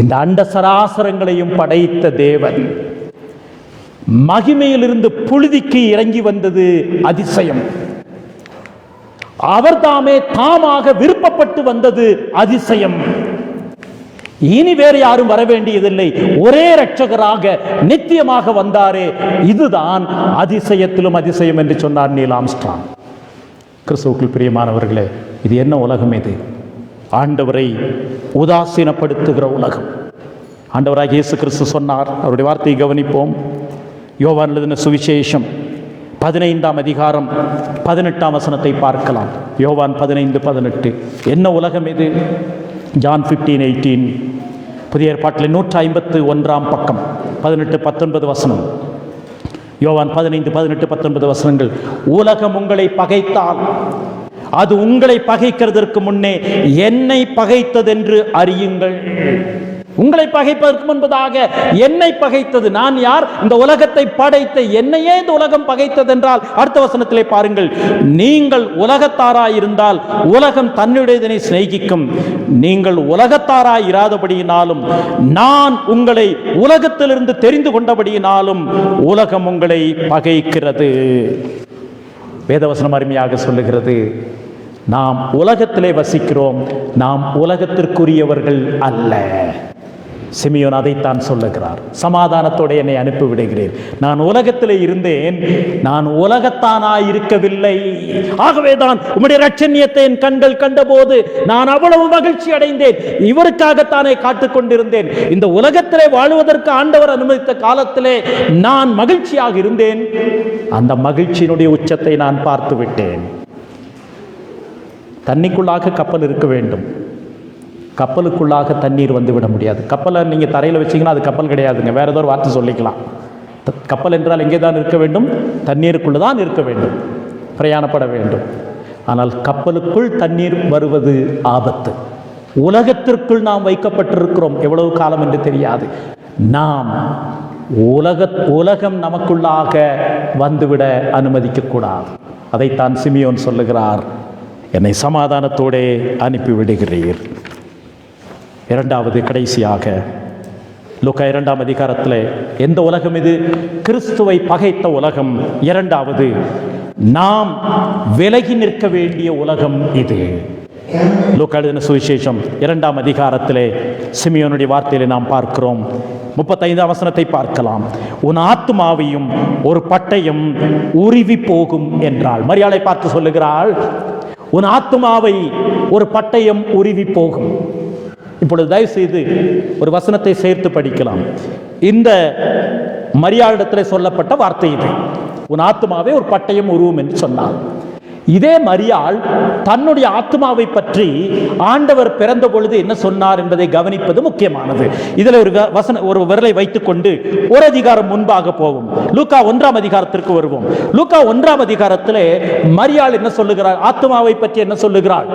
இந்த அண்ட சராசரங்களையும் படைத்த தேவன் மகிமையிலிருந்து புழுதிக்கு இறங்கி வந்தது அதிசயம். அவர் தாமாக விருப்பப்பட்டு வந்தது அதிசயம். இனி வேறு யாரும் வர வேண்டியதில்லை, ஒரே இரட்சகராக நித்தியமாக வந்தாரே, இதுதான் அதிசயத்திலும் அதிசயம் என்று சொன்னார் நீல் ஆம்ஸ்ட்ராங். கிறிஸ்துவுக்குள் பிரியமானவர்களே, இது என்ன உலகம்? இது ஆண்டவரை உதாசீனப்படுத்துகிற உலகம். ஆண்டவராகிய இயேசு கிறிஸ்து சொன்னார், அவருடைய வார்த்தையை கவனிப்போம். யோவான் எழுதின சுவிசேஷம் 15ஆம் அதிகாரம் 18ஆம் வசனத்தை பார்க்கலாம். யோவான் 15:18. என்ன உலகம் இது? ஜான் 15:18. புதிய ஏற்பாட்டில் 151ஆம் பக்கம் 18-19 வசனம். யோவான் 15:18-19 வசனங்கள். உலகம் உங்களை பகைத்தால் அது உங்களை பகைக்கிறதற்கு முன்னே என்னை பகைத்ததென்று அறியுங்கள். உங்களை பகைப்பதற்கு முன்பதாக என்னை பகைத்தது. நான் யார்? இந்த உலகத்தை படைத்த என்னையே இந்த உலகம் பகைத்தது என்றால் அடுத்த வசனத்திலே பாருங்கள், நீங்கள் உலகத்தாராய் இருந்தால் உலகம் தன்னுடையதனை சிநேகிக்கும். நீங்கள் உலகத்தாராய் இராதபடியினாலும் நான் உங்களை உலகத்திலிருந்து தெரிந்து கொண்டபடியினாலும் உலகம் உங்களை பகைக்கிறது. வேதவசனம் அருமையாக சொல்லுகிறது, நாம் உலகத்திலே வசிக்கிறோம், நாம் உலகத்திற்குரியவர்கள் அல்ல. சிமியோன் அதைத்தான் சொல்லுகிறார். சமாதானத்தோடு என்னை அனுப்பிவிடுகிறேன். நான் உலகத்திலே இருந்தேன், நான் உலகத்தானாய் இருக்கவில்லை. ஆகவேதான் உம்முடைய இரட்சணியத்தை என் கண்கள் கண்டபோது நான் அவ்வளவு மகிழ்ச்சி அடைந்தேன். இவருக்காகத்தானே காத்துக் கொண்டிருந்தேன். இந்த உலகத்திலே வாழ்வதற்கு ஆண்டவர் அனுமதித்த காலத்திலே நான் மகிழ்ச்சியாக இருந்தேன். அந்த மகிழ்ச்சியினுடைய உச்சத்தை நான் பார்த்து விட்டேன். தண்ணிக்குள்ளாக கப்பல் இருக்க வேண்டும், கப்பலுக்குள்ளாக தண்ணீர் வந்து விட முடியாது. கப்பலை நீங்கள் தரையில் வச்சிங்கன்னா அது கப்பல் கிடையாதுங்க, வேற ஏதோ ஒரு வார்த்தை சொல்லிக்கலாம். கப்பல் என்றால் எங்கே தான் இருக்க வேண்டும்? தண்ணீருக்குள்ளே தான் இருக்க வேண்டும், பிரயாணப்பட வேண்டும். ஆனால் கப்பலுக்குள் தண்ணீர் வருவது ஆபத்து. உலகத்திற்குள் நாம் வைக்கப்பட்டிருக்கிறோம், எவ்வளவு காலம் என்று தெரியாது. நாம் உலகம் நமக்குள்ளாக வந்துவிட அனுமதிக்கக்கூடாது. அதைத்தான் சிமியோன் சொல்லுகிறார், என்னை சமாதானத்தோடே அனுப்பிவிடுகிறீர். இரண்டாவது, கடைசியாக லூக்கா 2ஆம் அதிகாரத்தில் எந்த உலகம் இது? கிறிஸ்துவை பகைத்த உலகம். இரண்டாவது, நாம் விலகி நிற்க வேண்டிய உலகம் இது. லூக்கா எழுதின சுவிசேஷம் 2ஆம் அதிகாரத்திலே சிமியோனுடைய வார்த்தையிலே நாம் பார்க்கிறோம். 35ஆம் வசனத்தை பார்க்கலாம். உன் ஆத்துமாவையும் ஒரு பட்டயம் உருவி போகும் என்றாள். மரியாளை பார்த்து சொல்லுகிறாள், உன் ஆத்துமாவை ஒரு பட்டயம் உருவி போகும். இப்பொழுது தயவு செய்து ஒரு வசனத்தை சேர்த்து படிக்கலாம். இந்த மரியாளிடத்தில் சொல்லப்பட்ட வார்த்தை இது. உன் ஆத்துமாவை ஒரு பட்டயம் உருவும் என்று சொன்னார். இதே மரியாள் தன்னுடைய ஆத்மாவை பற்றி ஆண்டவர் பிறந்த பொழுது என்ன சொன்னார் என்பதை கவனிப்பது முக்கியமானது. இதில் ஒரு விரலை வைத்துக் கொண்டு ஒரு அதிகாரம் முன்பாக போவோம். லூக்கா 1ஆம் அதிகாரத்திற்கு வருவோம். லூக்கா 1ஆம் அதிகாரத்திலே மரியாள் என்ன சொல்லுகிறார்? ஆத்மாவை பற்றி என்ன சொல்லுகிறாள்?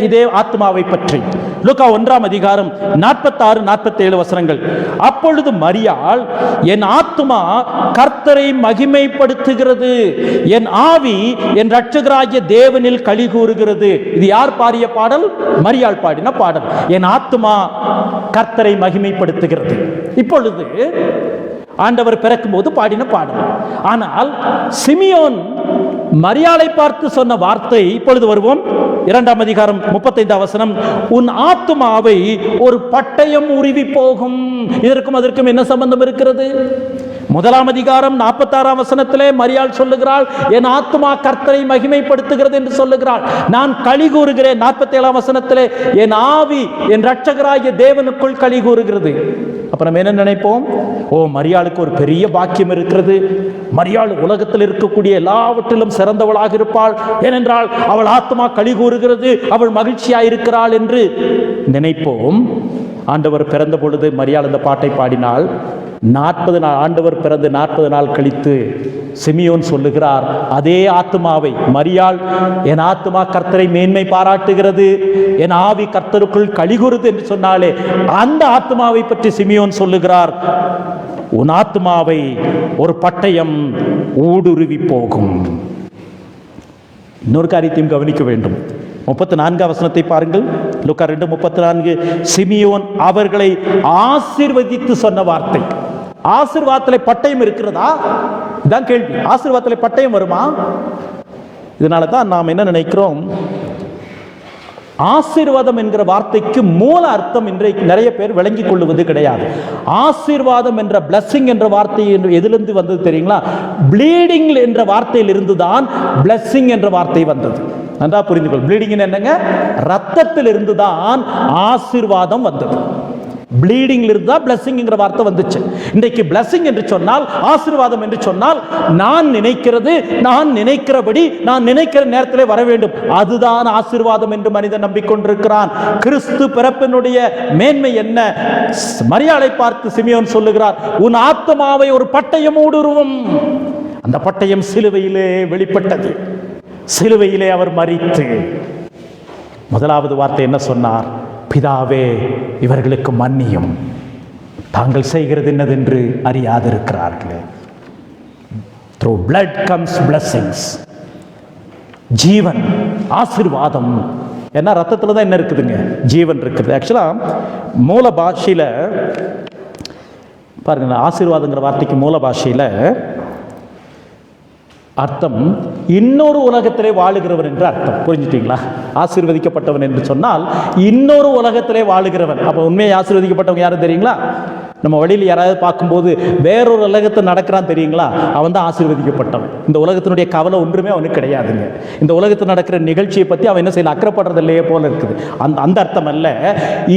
இதே ஆத்மாவை பற்றி லூக்கா 1ஆம் அதிகாரம் 46-47 வசனங்கள். அப்பொழுது மரியாள், என் ஆத்மா கர்த்தரை மகிமைப்படுத்துகிறது, என் ஆவி என் இரட்சகராகிய தேவனில் களி கூறுகிறது. இது யார் பாடிய பாடல்? மரியாள் பாடின பாடல். என் ஆத்மா கர்த்தரை மகிமைப்படுத்துகிறது. இப்பொழுது ஆண்டவர் பிறக்கும் போது பாடின பாடல். ஆனால் சிமியோன் மரியாளை பார்த்து சொன்ன வார்த்தை, இப்பொழுது வருவோம். 2ஆம் அதிகாரம் 35ஆம் வசனம், உன் ஆத்துமாவை ஒரு பட்டயம் உருவி போகும். இதற்கும் அதற்கும் என்ன சம்பந்தம் இருக்கிறது? 1ஆம் அதிகாரம் 46ஆம் வசனத்திலே மரியாள் சொல்லுகிறாள், என் ஆத்துமா கர்த்தரை மகிமைப்படுத்துகிறது என்று சொல்லுகிறாள். நான் களி கூறுகிறேன். 47ஆம் வசனத்திலே என் ஆவி என் இரட்சகராகிய தேவனுக்குள் களி கூறுகிறது. அப்ப நம்ம என்ன நினைப்போம்? ஓ, மரியாளுக்கு ஒரு பெரிய பாக்கியம் இருக்கிறது, மரியாள் உலகத்தில் இருக்கக்கூடிய எல்லாவற்றிலும் சிறந்தவளாக இருப்பாள், ஏனென்றால் அவள் ஆத்மா களி கூறுகிறது, அவள் மகிழ்ச்சியாயிருக்கிறாள் என்று நினைப்போம். ஆண்டவர் பிறந்த பொழுது மரியாள் இந்த பாட்டை பாடினாள். 40 நாள், ஆண்டவர் பிறந்து 40 நாள் கழித்து சிமியோன் சொல்லுகிறார், அதே ஆத்மாவை மரியாள், என் ஆத்மா கர்த்தரை மேன்மை பாராட்டுகிறது, என் ஆவி கர்த்தருக்குள் களிகூறுது என்று சொன்னாலே அந்த ஆத்மாவை பற்றி சிமியோன் சொல்லுகிறார், உன் ஆத்மாவை ஒரு பட்டயம் ஊடுருவி போகும். இன்னொரு காரியத்தையும் கவனிக்க வேண்டும். 34ஆம் வசனத்தை பாருங்கள். லூக்கா 2:34. சிமியோன் அவர்களை ஆசீர்வதித்து சொன்ன வார்த்தை. ஆசீர்வாதத்திலே பட்டயம் இருக்கிறதா? இதான் கேள்வி. ஆசீர்வாதத்திலே பட்டயம் வருமா? இதனால தான் நாம் என்ன நினைக்கிறோம், ஆசீர்வாதம் என்கிற வார்த்தைக்கு மூல அர்த்தம் இன்றைக்கு நிறைய பேர் விளங்கிக் கொள்ளுவது கிடையாது. ஆசீர்வாதம் என்ற பிளஸிங் என்ற வார்த்தை எதிலிருந்து வந்தது தெரியுங்களா? ப்ளீடிங் என்ற வார்த்தையில் இருந்துதான் பிளஸிங் என்ற வார்த்தை வந்தது. நன்றா புரிந்து கொள். ப்ளீடிங் என்னங்க? ரத்தத்தில் இருந்துதான் ஆசீர்வாதம் வந்தது. ப்ளீடிங் இருந்தா பிளஸிங் என்கிற வார்த்தை வந்துச்சு. இன்றைக்கு பிளஸிங் என்று சொன்னால், ஆசீர்வாதம் என்று சொன்னால், நான் நினைக்கிறது, நான் நினைக்கிறபடி, நான் நினைக்கிற நேரத்திலே வர வேண்டும், அதுதான் ஆசீர்வாதம் என்று மனிதன் நம்பிக்கொண்டிருக்கிறான். கிறிஸ்து பிறப்பினுடைய மேன்மை என்ன? மரியாளை பார்த்து சிமியோன் சொல்லுகிறார், உன் ஆத்மாவை ஒரு பட்டயம் ஊடுருவும். அந்த பட்டயம் சிலுவையிலே வெளிப்பட்டது. சிலுவையிலே அவர் மரித்து முதலாவது வார்த்தை என்ன சொன்னார்? பிதாவே இவர்களுக்கு மன்னியும், தாங்கள் செய்கிறது என்னதென்று அறியாதிருக்கிறார்களே. Through blood comes blessings. ஜீவன், ஆசீர்வாதம். ஏன்னா ரத்தத்தில் தான் என்ன இருக்குதுங்க? ஜீவன் இருக்குது. ஆக்சுவலாக மூல பாஷையில் பாருங்க, ஆசீர்வாதங்கிற வார்த்தைக்கு மூல பாஷையில் அர்த்தம் இன்னொரு உலகத்திலே வாழுகிறவன் என்று அர்த்தம். புரிஞ்சுட்டீங்களா? ஆசீர்வதிக்கப்பட்டவன் என்று சொன்னால் இன்னொரு உலகத்திலே வாழுகிறவன். அப்போ உண்மையை ஆசீர்வதிக்கப்பட்டவங்க யாரும் தெரியுங்களா? நம்ம வழியில் யாராவது பார்க்கும்போது வேறொரு உலகத்தை நடக்கிறான் தெரியுங்களா, அவன் தான் ஆசீர்வதிக்கப்பட்டவன். இந்த உலகத்தினுடைய கவலை ஒன்றுமே அவனுக்கு கிடையாதுங்க. இந்த உலகத்தில் நடக்கிற நிகழ்ச்சியை பற்றி அவன் என்ன செய்யல, அக்கறைப்படுறது இல்லையே போல இருக்குது. அந்த அர்த்தம் அல்ல.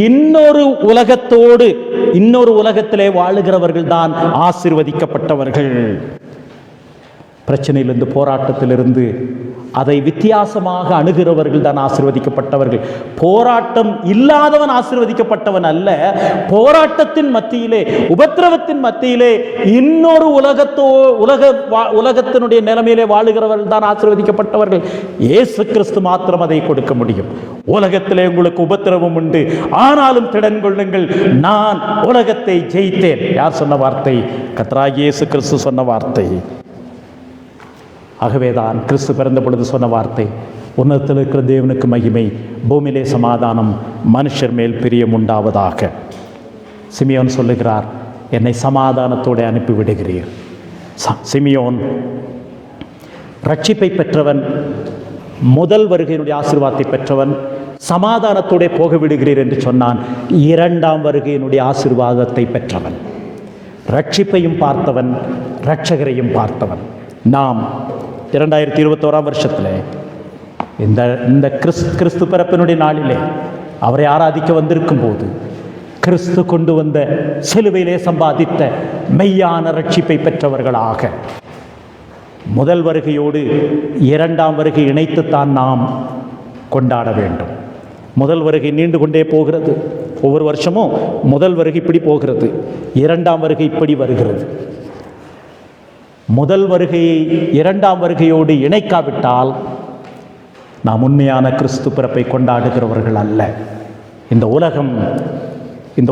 இன்னொரு உலகத்தோடு, இன்னொரு உலகத்திலே வாழுகிறவர்கள் தான் ஆசீர்வதிக்கப்பட்டவர்கள். பிரச்சனையிலிருந்து, போராட்டத்திலிருந்து அதை வித்தியாசமாக அணுகிறவர்கள் தான் ஆசீர்வதிக்கப்பட்டவர்கள். போராட்டம் இல்லாதவன் ஆசீர்வதிக்கப்பட்டவன் அல்ல. போராட்டத்தின் மத்தியிலே, உபத்திரவத்தின் மத்தியிலே இன்னொரு உலகத்தினுடைய நிலைமையிலே வாழுகிறவர்கள் தான் ஆசீர்வதிக்கப்பட்டவர்கள். இயேசு கிறிஸ்து மாத்திரம் அதை கொடுக்க முடியும். உலகத்திலே உங்களுக்கு உபத்திரவம் உண்டு, ஆனாலும் திடன் கொள்ளுங்கள், நான் உலகத்தை ஜெயித்தேன். யார் சொன்ன வார்த்தை? கர்த்தராகிய இயேசு கிறிஸ்து சொன்ன வார்த்தை. ஆகவேதான் கிறிஸ்து பிறந்த பொழுது சொன்ன வார்த்தை, உன்னதத்தில் இருக்கிற தேவனுக்கு மகிமை, பூமியிலே சமாதானம், மனுஷர் மேல் பிரியம் உண்டாவதாக. சிமியோன் சொல்லுகிறார், என்னை சமாதானத்தோடு அனுப்பிவிடுகிறீர். சிமியோன் ரட்சிப்பை பெற்றவன், முதல் வருகையினுடைய ஆசீர்வாதத்தை பெற்றவன். சமாதானத்தோடு போக விடுகிறீர் என்று சொன்னான். இரண்டாம் வருகையினுடைய ஆசீர்வாதத்தை பெற்றவன், ரட்சிப்பையும் பார்த்தவன், இரட்சகரையும் பார்த்தவன். நாம் 2021 வருஷத்தில் இந்த கிறிஸ்து பிறப்பினுடைய நாளிலே அவரை ஆராதிக்க வந்திருக்கும் போது, கிறிஸ்து கொண்டு வந்த சிலுவையிலே சம்பாதித்த மெய்யான ரட்சிப்பை பெற்றவர்களாக முதல் வருகையோடு இரண்டாம் வருகை இணைத்துத்தான் நாம் கொண்டாட வேண்டும். முதல் வருகை நீண்டு கொண்டே போகிறது. ஒவ்வொரு வருஷமும் முதல் வருகை இப்படி போகிறது, இரண்டாம் வருகை இப்படி வருகிறது. முதல் வருகையை இரண்டாம் வருகையோடு இணைக்காவிட்டால் நாம் உண்மையான கிறிஸ்து பிறப்பை கொண்டாடுகிறவர்கள் அல்ல. இந்த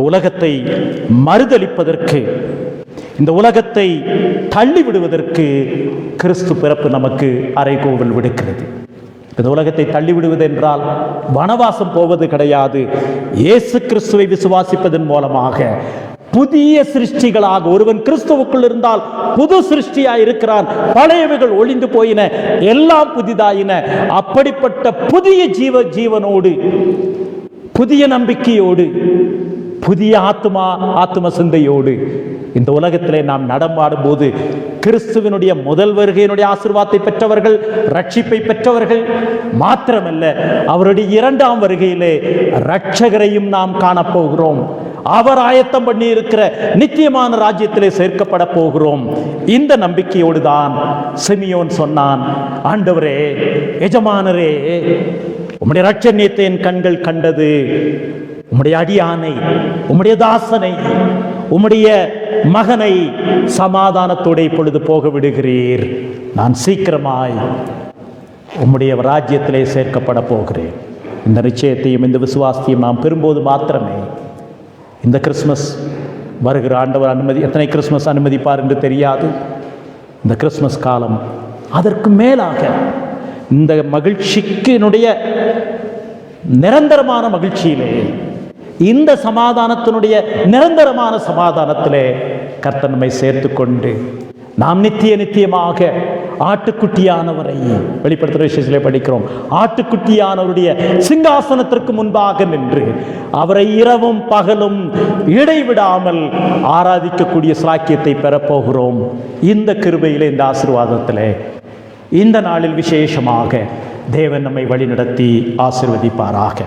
உலகத்தை மறுதலிப்பதற்கு, இந்த உலகத்தை தள்ளிவிடுவதற்கு கிறிஸ்து பிறப்பு நமக்கு அறைகோவல் விடுக்கிறது. இந்த உலகத்தை தள்ளிவிடுவது என்றால் வனவாசம் போவது கிடையாது. இயேசு கிறிஸ்துவை விசுவாசிப்பதன் மூலமாக புதிய சிருஷ்டிகளாக, ஒருவன் கிறிஸ்துவுக்குள் இருந்தால் புது சிருஷ்டியாய் இருக்கிறான், பழையவைகள் ஒளிந்து போயின, எல்லாம் புதிதாயின. அப்படிப்பட்ட புதிய ஜீவனோடு, புதிய நம்பிக்கையோடு, புதிய ஆத்ம சிந்தையோடு இந்த உலகத்திலே நாம் நடமாடும் போது கிறிஸ்துவினுடைய முதல் வருகையினுடைய ஆசீர்வாதத்தை பெற்றவர்கள், ரட்சிப்பை பெற்றவர்கள் மாத்திரமல்ல, அவருடைய இரண்டாம் வருகையிலே இரட்சகரையும் நாம் காணப்போகிறோம். அவர் ஆயத்தம் பண்ணி இருக்கிற நித்தியமான ராஜ்யத்திலே சேர்க்கப்பட போகிறோம். இந்த நம்பிக்கையோடு தான் சிமியோன் சொன்னான், ஆண்டவரே, எஜமானரே, உம்முடைய இரட்சணியத்தை என் கண்கள் கண்டது. உம்முடைய அடியானை, உம்முடைய தாசனை, உம்முடைய மகனை சமாதானத்தோடு இப்பொழுது போக விடுகிறீர். நான் சீக்கிரமாய் உம்முடைய ராஜ்யத்திலே சேர்க்கப்பட போகிறேன். இந்த நிச்சயத்தையும் இந்த விசுவாசத்தையும் நாம் பெறும்போது மாத்திரமே இந்த கிறிஸ்மஸ் வருகிற ஆண்டவர் எத்தனை கிறிஸ்மஸ் அனுமதிப்பார் என்று தெரியாது. இந்த கிறிஸ்மஸ் காலம் அதற்கு மேலாக இந்த மகிழ்ச்சிக்கினுடைய நிரந்தரமான மகிழ்ச்சியிலே, இந்த சமாதானத்தினுடைய நிரந்தரமான சமாதானத்திலே கர்த்தர் நம்மை சேர்த்து கொண்டு நாம் நித்தியமாக ஆட்டுக்குட்டியானவரை வெளிப்படுத்துகிற விஷயத்திலே படிக்கிறோம். ஆட்டுக்குட்டியானவருடைய சிங்காசனத்திற்கு முன்பாக நின்று அவரை இரவும் பகலும் இடைவிடாமல் ஆராதிக்கக்கூடிய சாக்கியத்தை பெறப்போகிறோம். இந்த கிருபையிலே, இந்த ஆசீர்வாதத்திலே இந்த நாளில் விசேஷமாக தேவன் நம்மை வழிநடத்தி ஆசீர்வதிப்பாராக.